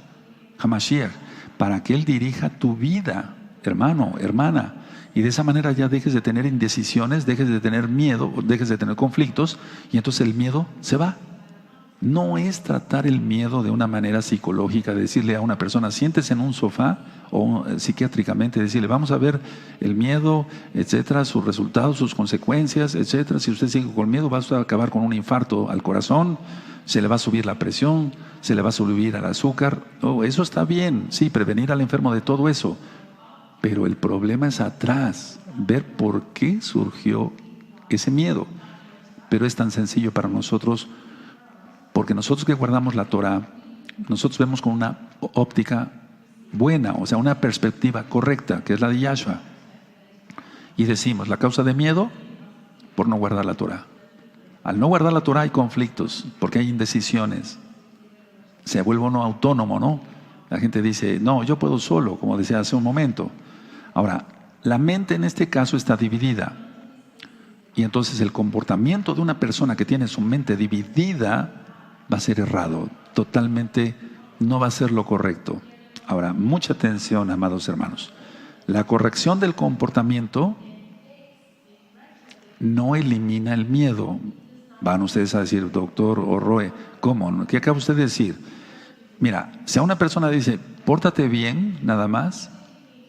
A: HaMashiach para que Él dirija tu vida, hermano, hermana. Y de esa manera ya dejes de tener indecisiones, dejes de tener miedo, dejes de tener conflictos, y entonces el miedo se va. No es tratar el miedo de una manera psicológica, de decirle a una persona, siéntese en un sofá, o psiquiátricamente decirle, vamos a ver el miedo, etcétera, sus resultados, sus consecuencias, etcétera. Si usted sigue con miedo, va a acabar con un infarto al corazón, se le va a subir la presión, se le va a subir el azúcar. Oh, eso está bien, sí, prevenir al enfermo de todo eso. Pero el problema es atrás, ver por qué surgió ese miedo. Pero es tan sencillo para nosotros, porque nosotros que guardamos la Torah, nosotros vemos con una óptica buena, o sea, una perspectiva correcta, que es la de Yahshua. Y decimos, la causa de miedo, por no guardar la Torah. Al no guardar la Torah hay conflictos, porque hay indecisiones. Se vuelve uno autónomo, ¿no? La gente dice, no, yo puedo solo, como decía hace un momento. Ahora, la mente en este caso está dividida. Y entonces el comportamiento de una persona que tiene su mente dividida va a ser errado. Totalmente no va a ser lo correcto. Ahora, mucha atención, amados hermanos. La corrección del comportamiento no elimina el miedo. Van ustedes a decir, doctor Orroe, ¿cómo? ¿Qué acaba usted de decir? Mira, si a una persona dice, pórtate bien, nada más,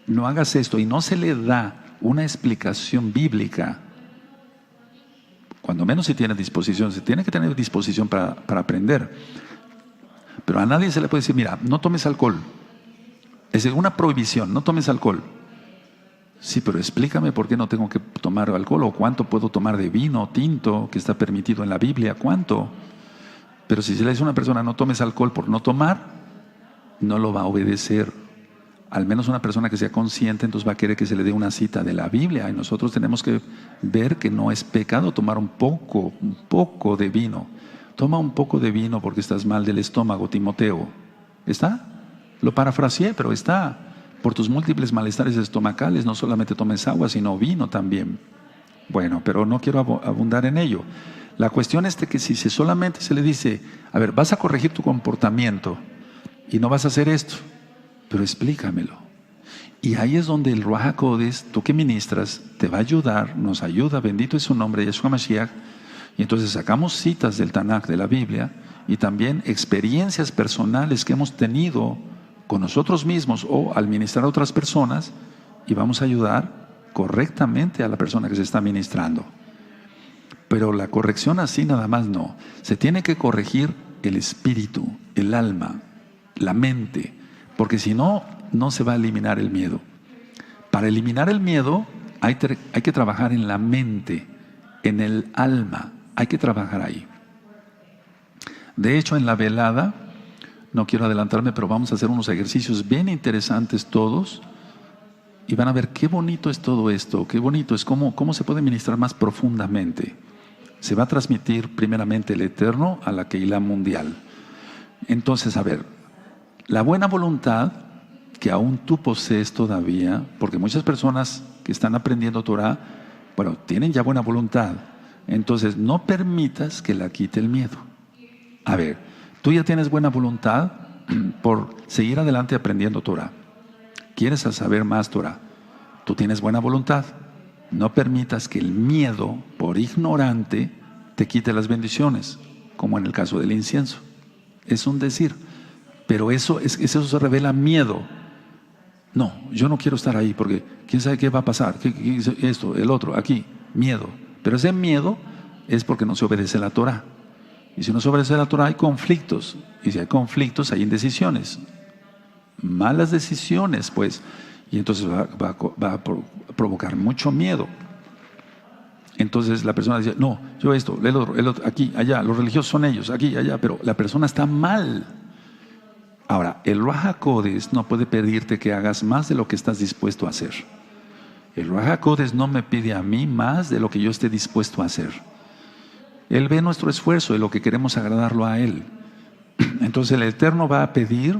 A: no hagas esto, y no se le da una explicación bíblica, cuando menos se tiene disposición, se tiene que tener disposición para aprender. Pero a nadie se le puede decir, mira, no tomes alcohol. Es una prohibición, no tomes alcohol. Sí, pero explícame por qué no tengo que tomar alcohol, o cuánto puedo tomar de vino tinto que está permitido en la Biblia, cuánto. Pero si se le dice a una persona no tomes alcohol por no tomar, no lo va a obedecer. Al menos una persona que sea consciente, entonces va a querer que se le dé una cita de la Biblia. Y nosotros tenemos que ver que no es pecado tomar un poco de vino. Toma un poco de vino porque estás mal del estómago, Timoteo. ¿Está? Lo parafraseé, pero está. Por tus múltiples malestares estomacales, no solamente tomes agua, sino vino también. Bueno, pero no quiero abundar en ello. La cuestión es de que si solamente se le dice, a ver, vas a corregir tu comportamiento y no vas a hacer esto, pero explícamelo. Y ahí es donde el Ruach HaKodesh, tú que ministras, te va a ayudar, nos ayuda, bendito es su nombre, Yeshua Mashiach. Y entonces sacamos citas del Tanaj, de la Biblia, y también experiencias personales que hemos tenido con nosotros mismos o al ministrar a otras personas, y vamos a ayudar correctamente a la persona que se está ministrando. Pero la corrección así nada más no. Se tiene que corregir el espíritu, el alma, la mente, porque si no, no se va a eliminar el miedo. Para eliminar el miedo hay que trabajar en la mente, en el alma, hay que trabajar ahí. De hecho, en la velada, no quiero adelantarme, pero vamos a hacer unos ejercicios bien interesantes todos, y van a ver qué bonito es todo esto, qué bonito es cómo se puede ministrar más profundamente. Se va a transmitir primeramente el Eterno a la Keilah mundial. Entonces, a ver, la buena voluntad que aún tú posees todavía, porque muchas personas que están aprendiendo Torah, bueno, tienen ya buena voluntad. Entonces, no permitas que la quite el miedo. A ver, tú ya tienes buena voluntad por seguir adelante aprendiendo Torah. ¿Quieres saber más Torah? Tú tienes buena voluntad. No permitas que el miedo, por ignorante, te quite las bendiciones, como en el caso del incienso. Es un decir. Pero eso se revela miedo. No, yo no quiero estar ahí porque quién sabe qué va a pasar, esto, el otro, aquí, miedo. Pero ese miedo es porque no se obedece la Torah. Y si no se obedece la Torah hay conflictos. Y si hay conflictos hay indecisiones. Malas decisiones, pues. Y entonces va a provocar mucho miedo. Entonces la persona dice, no, yo esto, el otro, aquí, allá, los religiosos son ellos, aquí, allá, pero la persona está mal. Ahora, el Ruach HaKodesh no puede pedirte que hagas más de lo que estás dispuesto a hacer. El Ruach HaKodesh no me pide a mí más de lo que yo esté dispuesto a hacer. Él ve nuestro esfuerzo y lo que queremos agradarlo a Él. Entonces el Eterno va a pedir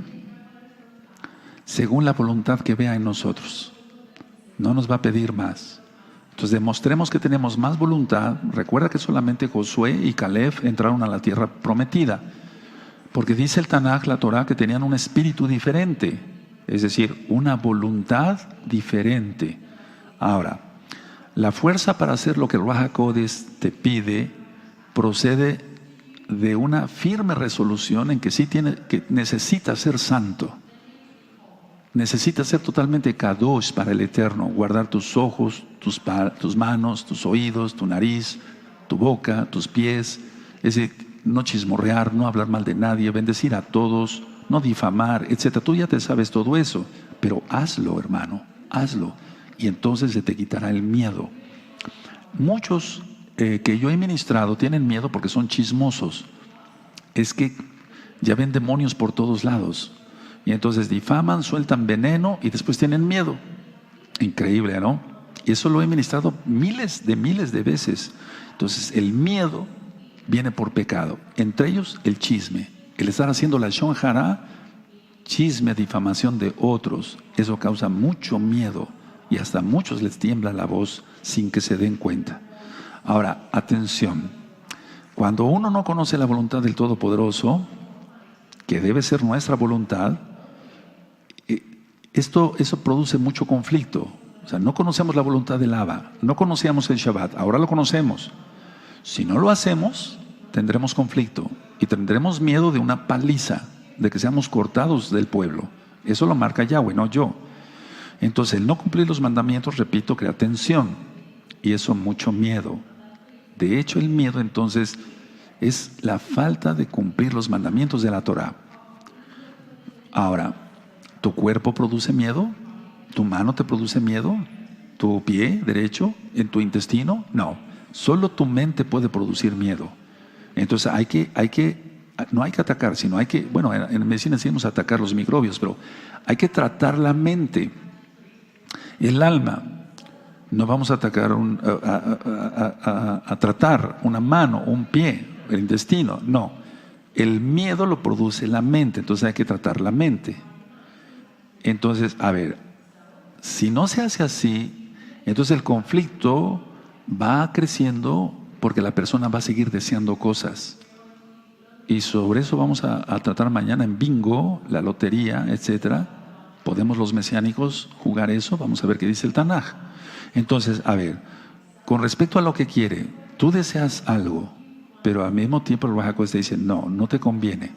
A: según la voluntad que vea en nosotros. No nos va a pedir más. Entonces demostremos que tenemos más voluntad. Recuerda que solamente Josué y Caleb entraron a la tierra prometida. Porque dice el Tanaj, la Torah, que tenían un espíritu diferente. Es decir, una voluntad diferente. Ahora, la fuerza para hacer lo que el Ruach HaKodesh te pide procede de una firme resolución en que que necesitas ser santo. Necesitas ser totalmente kadosh para el Eterno, guardar tus ojos, tus manos, tus oídos, tu nariz, tu boca, tus pies, es decir, no chismorrear, no hablar mal de nadie, bendecir a todos, no difamar, etc. Tú ya te sabes todo eso, pero hazlo, hermano, hazlo, y entonces se te quitará el miedo. Muchos que yo he ministrado tienen miedo porque son chismosos. Es que ya ven demonios por todos lados. Y entonces difaman, sueltan veneno y después tienen miedo. Increíble, ¿no? Y eso lo he ministrado miles de veces. Entonces, el miedo viene por pecado. Entre ellos, el chisme. El estar haciendo la shon hara, chisme, difamación de otros, eso causa mucho miedo. Y hasta a muchos les tiembla la voz sin que se den cuenta. Ahora, atención. Cuando uno no conoce la voluntad del Todopoderoso, que debe ser nuestra voluntad, eso produce mucho conflicto. O sea, no conocemos la voluntad del Abba, no conocíamos el Shabbat, ahora lo conocemos. Si no lo hacemos, tendremos conflicto y tendremos miedo de una paliza, de que seamos cortados del pueblo. Eso lo marca Yahweh, no yo. Entonces, el no cumplir los mandamientos, repito, crea tensión y eso mucho miedo. De hecho, el miedo entonces es la falta de cumplir los mandamientos de la Torah. Ahora, ¿tu cuerpo produce miedo? ¿Tu mano te produce miedo? ¿Tu pie derecho? ¿En tu intestino? No. Solo tu mente puede producir miedo. Entonces no hay que atacar, sino hay que, bueno, en medicina decimos atacar los microbios, pero hay que tratar la mente, el alma. No vamos a atacar, a tratar una mano, un pie, el intestino, no. El miedo lo produce la mente, entonces hay que tratar la mente. Entonces, a ver, si no se hace así, entonces el conflicto va creciendo porque la persona va a seguir deseando cosas. Y sobre eso vamos a tratar mañana en bingo, la lotería, etcétera. ¿Podemos los mesiánicos jugar eso? Vamos a ver qué dice el Tanaj. Entonces, a ver, con respecto a lo que quiere, tú deseas algo, pero al mismo tiempo el Ruach HaKodesh te dice, no te conviene.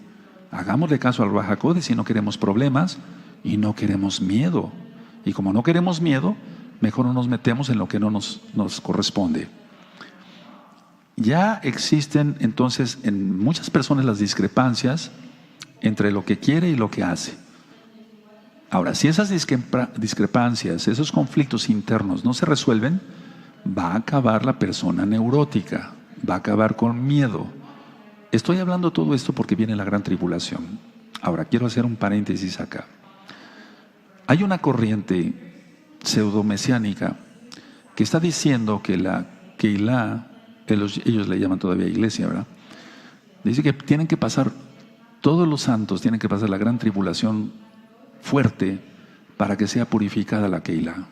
A: Hagámosle caso al Ruach HaKodesh si no queremos problemas y no queremos miedo. Y como no queremos miedo, mejor no nos metemos en lo que no nos corresponde. Ya existen entonces en muchas personas las discrepancias entre lo que quiere y lo que hace. Ahora, si esas discrepancias, esos conflictos internos no se resuelven, va a acabar la persona neurótica, va a acabar con miedo. Estoy hablando todo esto porque viene la gran tribulación. Ahora, quiero hacer un paréntesis acá. Hay una corriente pseudomesiánica que está diciendo que la Keilah, ellos le llaman todavía iglesia, ¿verdad? Dice que tienen que pasar, todos los santos tienen que pasar la gran tribulación fuerte para que sea purificada la Keilah.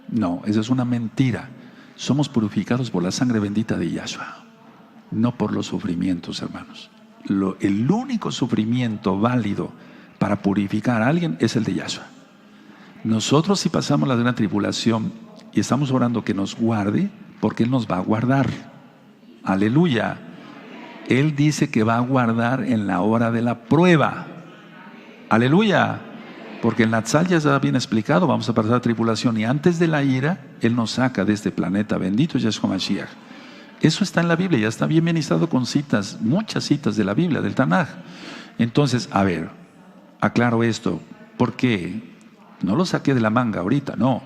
A: No, eso es una mentira. Somos purificados por la sangre bendita de Yahshua, no por los sufrimientos, hermanos. El único sufrimiento válido para purificar a alguien es el de Yahshua. Nosotros, si pasamos la gran tribulación y estamos orando que nos guarde, porque Él nos va a guardar. Aleluya. Él dice que va a guardar en la hora de la prueba. Aleluya. Porque en Natsal ya está bien explicado, vamos a pasar la tribulación y antes de la ira, Él nos saca de este planeta. Bendito Yahshua Mashiach. Eso está en la Biblia, ya está bien ministrado con citas, muchas citas de la Biblia, del Tanaj. Entonces, a ver, aclaro esto. ¿Por qué? No lo saqué de la manga ahorita, no.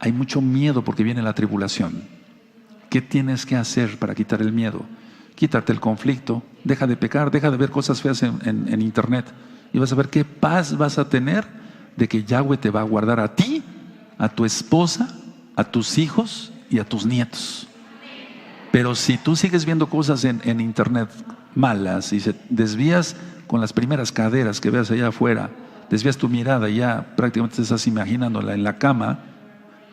A: Hay mucho miedo porque viene la tribulación. ¿Qué tienes que hacer para quitar el miedo? Quítate el conflicto, deja de pecar, deja de ver cosas feas en internet. Y vas a ver qué paz vas a tener de que Yahweh te va a guardar a ti, a tu esposa, a tus hijos y a tus nietos. Pero si tú sigues viendo cosas en internet malas y se desvías con las primeras caderas que veas allá afuera, desvías tu mirada y ya prácticamente te estás imaginándola en la cama,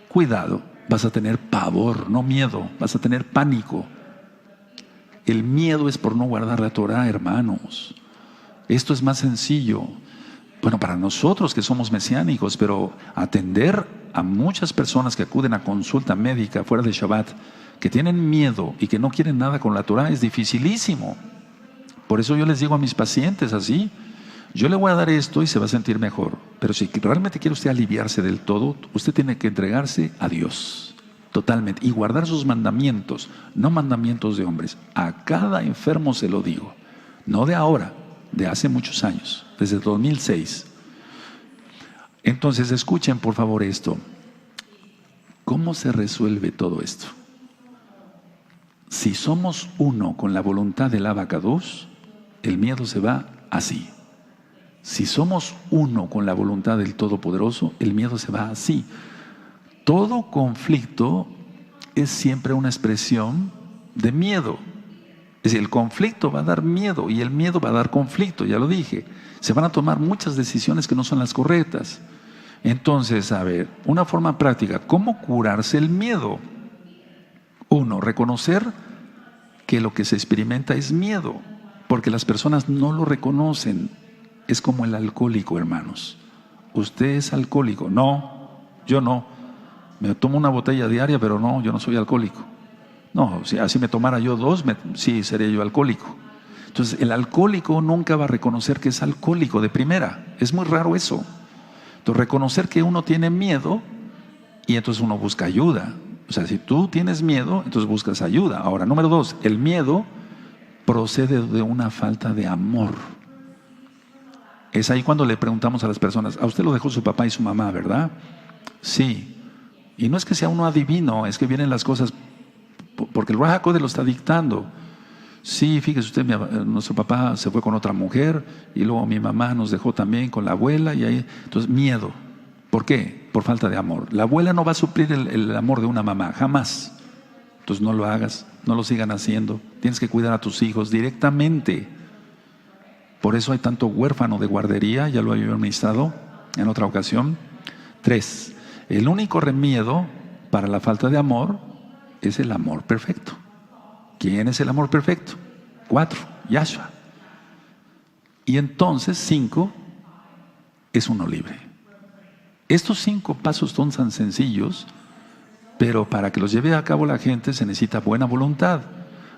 A: cuidado, vas a tener pavor, no miedo, vas a tener pánico. El miedo es por no guardar la Torah, hermanos. Esto es más sencillo. Bueno, para nosotros que somos mesiánicos, pero atender a muchas personas que acuden a consulta médica fuera de Shabbat, que tienen miedo y que no quieren nada con la Torah, es dificilísimo. Por eso yo les digo a mis pacientes así, yo le voy a dar esto y se va a sentir mejor. Pero si realmente quiere usted aliviarse del todo, usted tiene que entregarse a Dios totalmente y guardar sus mandamientos, no mandamientos de hombres. A cada enfermo se lo digo, no de ahora, de hace muchos años, desde el 2006. Entonces escuchen por favor esto. ¿Cómo se resuelve todo esto? Si somos uno con la voluntad del Abacados, el miedo se va así. Si somos uno con la voluntad del Todopoderoso, el miedo se va así. Todo conflicto es siempre una expresión de miedo. Es decir, el conflicto va a dar miedo y el miedo va a dar conflicto, ya lo dije. Se van a tomar muchas decisiones que no son las correctas. Entonces, a ver, una forma práctica, ¿cómo curarse el miedo? Uno, reconocer que lo que se experimenta es miedo, porque las personas no lo reconocen. Es como el alcohólico, hermanos. ¿Usted es alcohólico? No, yo no. Me tomo una botella diaria, pero no, yo no soy alcohólico. No, si así me tomara yo dos, sí, sería yo alcohólico. Entonces, el alcohólico nunca va a reconocer que es alcohólico de primera. Es muy raro eso. Entonces, reconocer que uno tiene miedo y entonces uno busca ayuda. O sea, si tú tienes miedo, entonces buscas ayuda. Ahora, número 2, el miedo procede de una falta de amor. Es ahí cuando le preguntamos a las personas, a usted lo dejó su papá y su mamá, ¿verdad? Sí. Y no es que sea uno adivino, es que vienen las cosas porque el Ruach HaKodesh lo está dictando. Sí, fíjese usted, nuestro papá se fue con otra mujer y luego mi mamá nos dejó también con la abuela y ahí, entonces miedo. ¿Por qué? Por falta de amor. La abuela no va a suplir el amor de una mamá, jamás. Entonces no lo hagas, no lo sigan haciendo. Tienes que cuidar a tus hijos directamente. Por eso hay tanto huérfano de guardería, ya lo había administrado en otra ocasión. 3, el único remedio para la falta de amor es el amor perfecto. ¿Quién es el amor perfecto? 4, Yahshua. Y entonces 5, es uno libre. Estos 5 pasos son tan sencillos, pero para que los lleve a cabo la gente se necesita buena voluntad.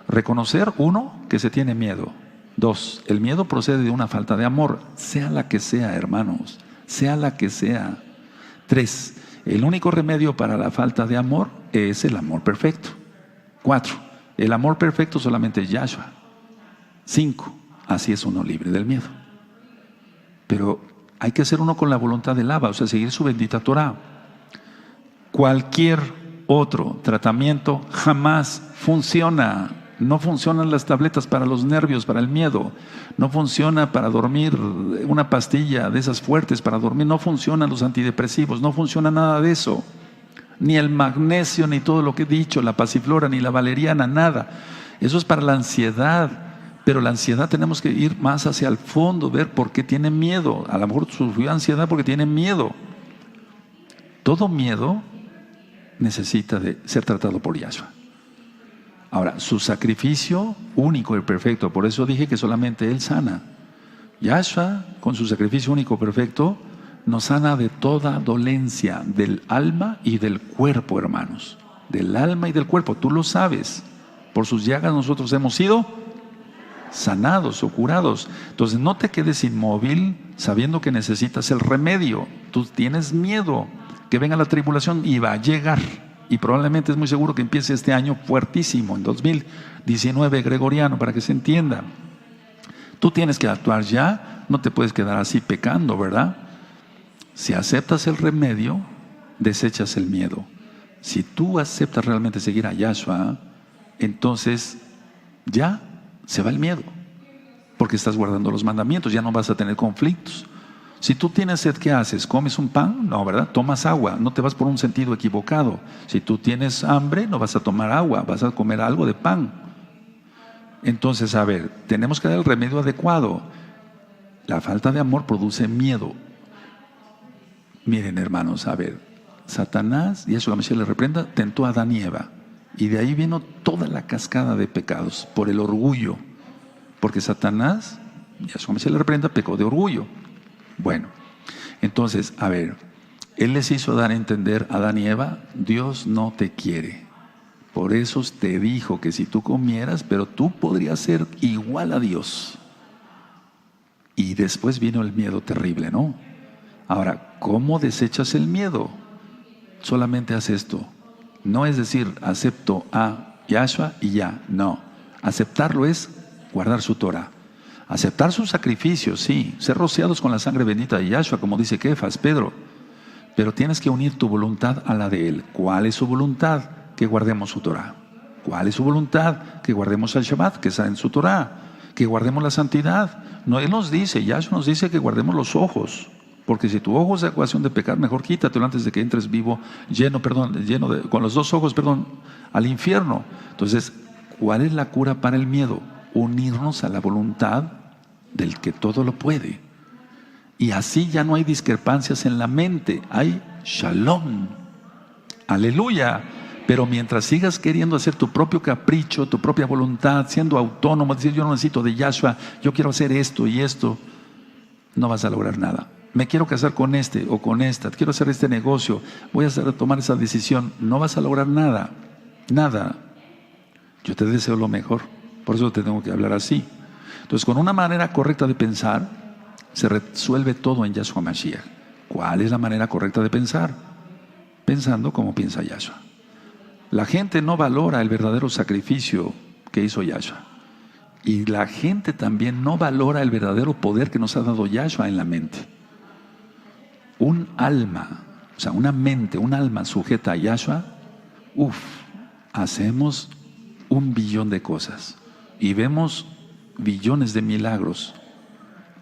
A: Reconocer, 1, que se tiene miedo. 2, el miedo procede de una falta de amor, sea la que sea, hermanos, sea la que sea. 3, el único remedio para la falta de amor es el amor perfecto. 4, el amor perfecto solamente es Yahshua. 5, así es uno libre del miedo. Pero hay que ser uno con la voluntad del Abba, o sea, seguir su bendita Torah. Cualquier otro tratamiento jamás funciona. No funcionan las tabletas para los nervios, para el miedo. No funciona para dormir una pastilla de esas fuertes para dormir. No funcionan los antidepresivos, no funciona nada de eso. Ni el magnesio, ni todo lo que he dicho, la pasiflora, ni la valeriana, nada. Eso es para la ansiedad. Pero la ansiedad tenemos que ir más hacia el fondo, ver por qué tiene miedo. A lo mejor sufrió ansiedad porque tiene miedo. Todo miedo necesita de ser tratado por Yahshua. Ahora, su sacrificio único y perfecto, por eso dije que solamente Él sana. Yahshua, con su sacrificio único y perfecto, nos sana de toda dolencia, del alma y del cuerpo, hermanos. Del alma y del cuerpo, tú lo sabes. Por sus llagas nosotros hemos sido sanados o curados. Entonces no te quedes inmóvil sabiendo que necesitas el remedio. Tú tienes miedo que venga la tribulación y va a llegar. Y probablemente es muy seguro que empiece este año fuertísimo, en 2019 gregoriano, para que se entienda. Tú tienes que actuar ya, no te puedes quedar así pecando, ¿verdad? Si aceptas el remedio, desechas el miedo. Si tú aceptas realmente seguir a Yahshua, entonces ya se va el miedo, porque estás guardando los mandamientos, ya no vas a tener conflictos. Si tú tienes sed, ¿qué haces? ¿Comes un pan? No, ¿verdad? Tomas agua, no te vas por un sentido equivocado. Si tú tienes hambre, no vas a tomar agua, vas a comer algo de pan. Entonces, a ver, tenemos que dar el remedio adecuado. La falta de amor produce miedo. Miren, hermanos, a ver, Satanás, y eso la Mesías le reprenda, tentó a Adán y Eva. Y de ahí vino toda la cascada de pecados, por el orgullo. Porque Satanás, y eso la Mesías le reprenda, pecó de orgullo. Bueno, entonces, a ver, Él les hizo dar a entender a Adán y Eva, Dios no te quiere. Por eso te dijo que si tú comieras, pero tú podrías ser igual a Dios. Y después vino el miedo terrible, ¿no? Ahora, ¿cómo desechas el miedo? Solamente haz esto. No es decir, acepto a Yahshua y ya. No. Aceptarlo es guardar su Torah. Aceptar su sacrificio, sí. Ser rociados con la sangre bendita de Yahshua, como dice Kefas, Pedro. Pero tienes que unir tu voluntad a la de Él. ¿Cuál es su voluntad? Que guardemos su Torah. ¿Cuál es su voluntad? Que guardemos el Shabbat, que está en su Torah. Que guardemos la santidad. No, Él nos dice, Yahshua nos dice que guardemos los ojos. Porque si tu ojo es acusación de pecar, mejor quítatelo antes de que entres vivo, con los dos ojos, al infierno. Entonces, ¿cuál es la cura para el miedo? Unirnos a la voluntad del que todo lo puede. Y así ya no hay discrepancias en la mente, hay shalom. Aleluya. Pero mientras sigas queriendo hacer tu propio capricho, tu propia voluntad, siendo autónomo, decir yo no necesito de Yahshua, yo quiero hacer esto y esto, no vas a lograr nada. Me quiero casar con este o con esta, quiero hacer este negocio, voy a tomar esa decisión, no vas a lograr nada, nada. Yo te deseo lo mejor, por eso te tengo que hablar así. Entonces, con una manera correcta de pensar, se resuelve todo en Yahshua Mashiach. ¿Cuál es la manera correcta de pensar? Pensando como piensa Yahshua. La gente no valora el verdadero sacrificio que hizo Yahshua. Y la gente también no valora el verdadero poder que nos ha dado Yahshua en la mente. Un alma, o sea, una mente, un alma sujeta a Yahshua, hacemos 1 billón de cosas. Y vemos billones de milagros.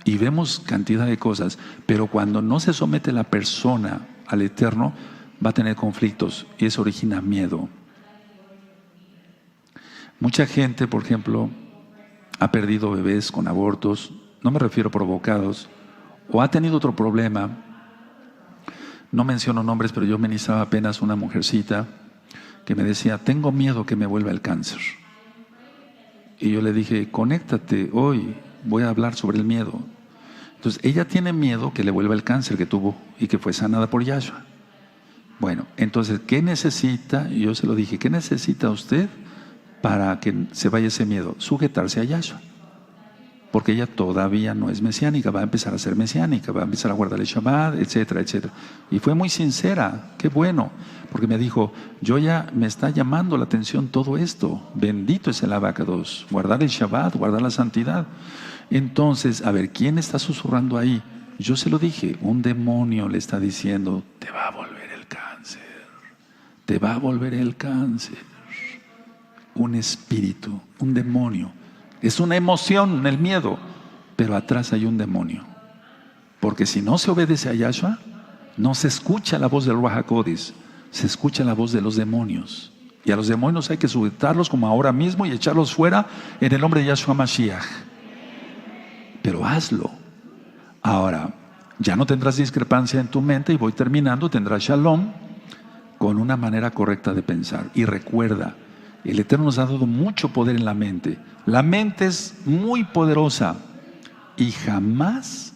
A: Y vemos cantidad de cosas. Pero cuando no se somete la persona al Eterno, va a tener conflictos y eso origina miedo. Mucha gente, por ejemplo, ha perdido bebés con abortos, no me refiero provocados, o ha tenido otro problema. No menciono nombres, pero yo ministraba apenas una mujercita que me decía, tengo miedo que me vuelva el cáncer. Y yo le dije, conéctate hoy, voy a hablar sobre el miedo. Entonces, ella tiene miedo que le vuelva el cáncer que tuvo y que fue sanada por Yahshua. Bueno, entonces, ¿qué necesita? Y yo se lo dije, ¿qué necesita usted para que se vaya ese miedo? Sujetarse a Yahshua. Porque ella todavía no es mesiánica, va a empezar a ser mesiánica, va a empezar a guardar el Shabbat, etcétera, etcétera. Y fue muy sincera, qué bueno, porque me dijo, yo ya me está llamando la atención todo esto. Bendito es el Abacados, guardar el Shabbat, guardar la santidad. Entonces, a ver, ¿quién está susurrando ahí? Yo se lo dije, un demonio le está diciendo, te va a volver el cáncer, te va a volver el cáncer. Un espíritu, un demonio. Es una emoción, el miedo, pero atrás hay un demonio. Porque si no se obedece a Yahshua, no se escucha la voz del Ruach HaKodesh, se escucha la voz de los demonios. Y a los demonios hay que sujetarlos como ahora mismo y echarlos fuera en el nombre de Yahshua Mashiach. Pero hazlo. Ahora, ya no tendrás discrepancia en tu mente y voy terminando, tendrás shalom con una manera correcta de pensar. Y recuerda, el Eterno nos ha dado mucho poder en la mente. La mente es muy poderosa y jamás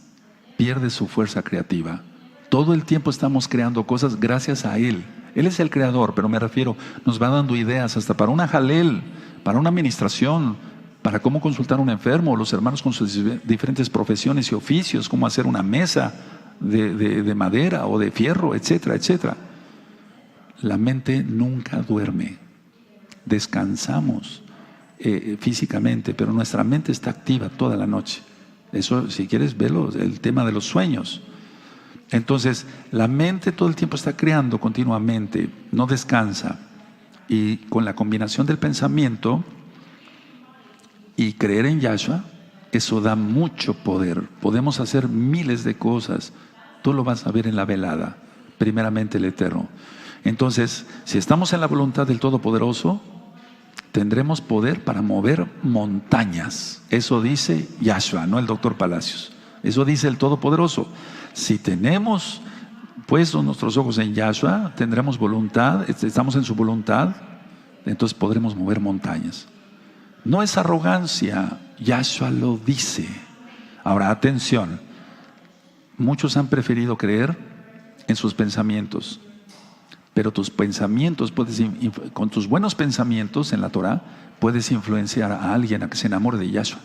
A: pierde su fuerza creativa. Todo el tiempo estamos creando cosas gracias a Él. Él es el creador, pero me refiero, nos va dando ideas hasta para una jalel, para una administración, para cómo consultar a un enfermo, los hermanos con sus diferentes profesiones y oficios, cómo hacer una mesa de madera o de fierro, etcétera, etcétera. La mente nunca duerme. Descansamos físicamente, pero nuestra mente está activa toda la noche. Eso, si quieres, velo, el tema de los sueños. Entonces, la mente todo el tiempo está creando continuamente, no descansa. Y con la combinación del pensamiento y creer en Yahshua, eso da mucho poder. Podemos hacer miles de cosas. Tú lo vas a ver en la velada, primeramente el Eterno. Entonces, si estamos en la voluntad del Todopoderoso, tendremos poder para mover montañas. Eso dice Yahshua, no el doctor Palacios. Eso dice el Todopoderoso. Si tenemos puestos nuestros ojos en Yahshua, tendremos voluntad, estamos en su voluntad, entonces podremos mover montañas. No es arrogancia, Yahshua lo dice. Ahora, atención, muchos han preferido creer en sus pensamientos. Pero tus pensamientos, con tus buenos pensamientos en la Torah, puedes influenciar a alguien a que se enamore de Yahshua.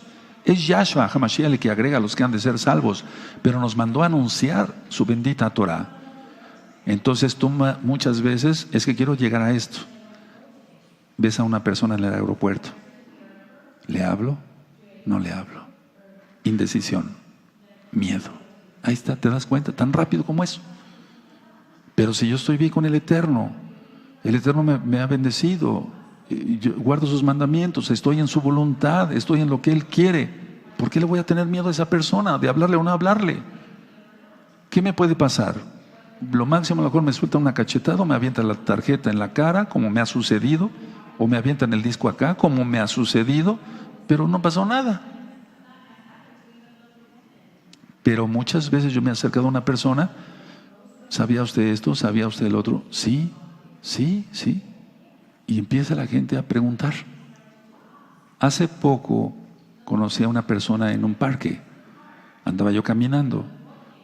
A: Es Yahshua HaMashiach el que agrega a los que han de ser salvos, pero nos mandó a anunciar su bendita Torah. Entonces tú muchas veces, es que quiero llegar a esto. Ves a una persona en el aeropuerto. ¿Le hablo? No le hablo. Indecisión, miedo. Ahí está, ¿te das cuenta? Tan rápido como eso. Pero si yo estoy bien con el Eterno me ha bendecido, yo guardo sus mandamientos, estoy en su voluntad, estoy en lo que Él quiere. ¿Por qué le voy a tener miedo a esa persona de hablarle o no hablarle? ¿Qué me puede pasar? Lo máximo, a lo mejor me suelta una cachetada o me avienta la tarjeta en la cara, como me ha sucedido, o me avientan el disco acá, como me ha sucedido, pero no pasó nada. Pero muchas veces yo me he acercado a una persona, ¿sabía usted esto? ¿Sabía usted el otro? Sí, sí, sí. Y empieza la gente a preguntar. Hace poco conocí a una persona en un parque. Andaba yo caminando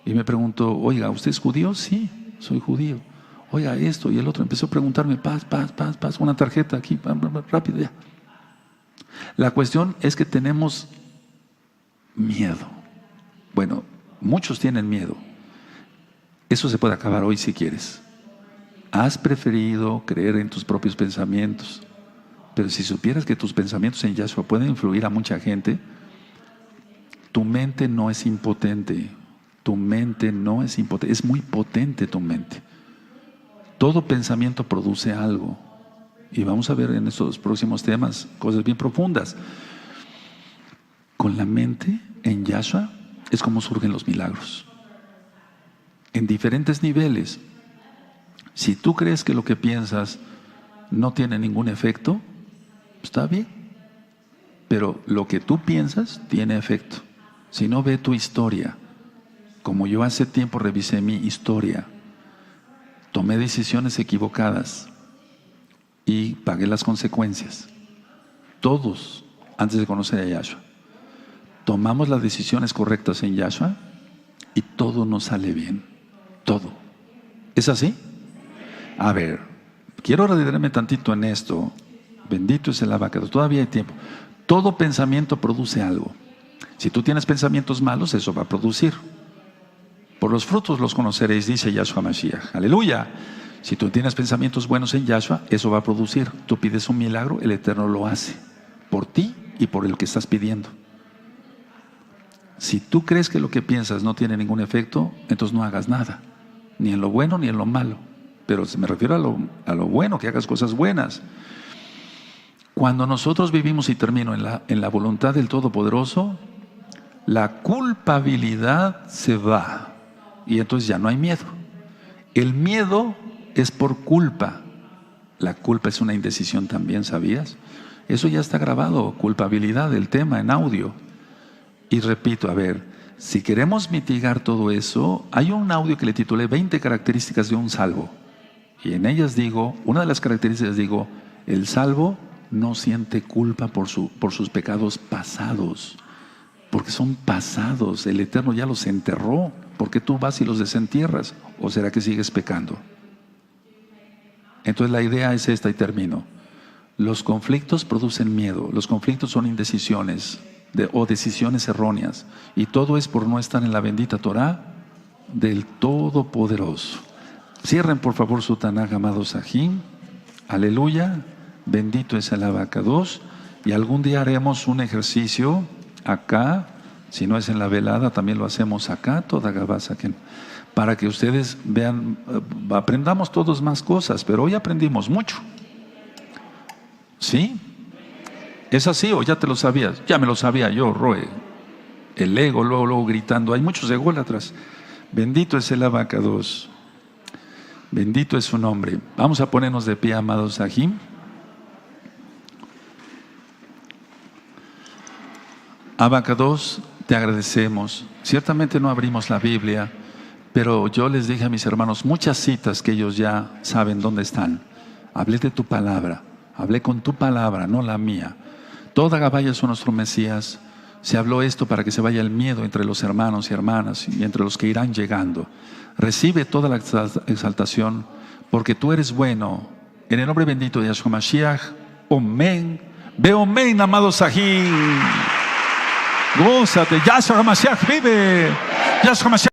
A: y me preguntó, oiga, ¿usted es judío? Sí, soy judío. Oiga, esto y el otro. Empezó a preguntarme, paz, una tarjeta aquí, rápido ya. La cuestión es que tenemos miedo. Bueno, muchos tienen miedo. Eso se puede acabar hoy si quieres. Has preferido creer en tus propios pensamientos. Pero si supieras que tus pensamientos en Yahshua pueden influir a mucha gente, tu mente no es impotente. Tu mente no es impotente. Es muy potente tu mente. Todo pensamiento produce algo. Y vamos a ver en estos próximos temas cosas bien profundas. Con la mente en Yahshua es como surgen los milagros. En diferentes niveles. Si tú crees que lo que piensas no tiene ningún efecto, está bien. Pero lo que tú piensas tiene efecto. Si no, ve tu historia. Como yo hace tiempo revisé mi historia, tomé decisiones equivocadas y pagué las consecuencias. Todos, antes de conocer a Yahshua, tomamos las decisiones correctas en Yahshua y todo nos sale bien. Todo. ¿Es así? A ver, quiero retirarme tantito en esto. Bendito es el abacados. Todavía hay tiempo. Todo pensamiento produce algo. Si tú tienes pensamientos malos, eso va a producir. Por los frutos los conoceréis, dice Yahshua Mashiach. Aleluya. Si tú tienes pensamientos buenos en Yahshua, eso va a producir. Tú pides un milagro, el Eterno lo hace. Por ti y por el que estás pidiendo. Si tú crees que lo que piensas no tiene ningún efecto, entonces no hagas nada. Ni en lo bueno ni en lo malo. Pero me refiero a lo bueno, que hagas cosas buenas. Cuando nosotros vivimos, y termino, en la voluntad del Todopoderoso, la culpabilidad se va. Y entonces ya no hay miedo. El miedo es por culpa. La culpa es una indecisión también, ¿sabías? Eso ya está grabado, culpabilidad, el tema en audio. Y repito, a ver, si queremos mitigar todo eso, hay un audio que le titulé 20 características de un salvo. Y en ellas digo, una de las características digo, el salvo no siente culpa por sus pecados pasados. Porque son pasados, el Eterno ya los enterró. ¿Por qué tú vas y los desentierras? ¿O será que sigues pecando? Entonces la idea es esta y termino. Los conflictos producen miedo. Los conflictos son indecisiones o decisiones erróneas. Y todo es por no estar en la bendita Torah del Todopoderoso. Cierren por favor su Tanaj, amados Sahim. Aleluya. Bendito es el abacados. Y algún día haremos un ejercicio acá. Si no es en la velada, también lo hacemos acá, toda Gabasa, para que ustedes vean, aprendamos todos más cosas, pero hoy aprendimos mucho. ¿Sí? ¿Es así o ya te lo sabías? Ya me lo sabía yo, Roe. El ego, luego gritando. Hay muchos ególatras. Bendito es el abacados. Bendito es su nombre. Vamos a ponernos de pie, amados Sahim. Abacados, te agradecemos. Ciertamente no abrimos la Biblia, pero yo les dije a mis hermanos muchas citas que ellos ya saben dónde están. Hablé de tu palabra, hablé con tu palabra, no la mía. Toda Gabaya son nuestro Mesías. Se habló esto para que se vaya el miedo entre los hermanos y hermanas y entre los que irán llegando. Recibe toda la exaltación, porque tú eres bueno. En el nombre bendito de Yahshua Mashiach, Omen. Ve Omen, amado Sahim. Gózate, Yahshua Mashiach vive. Yahshua Mashiach.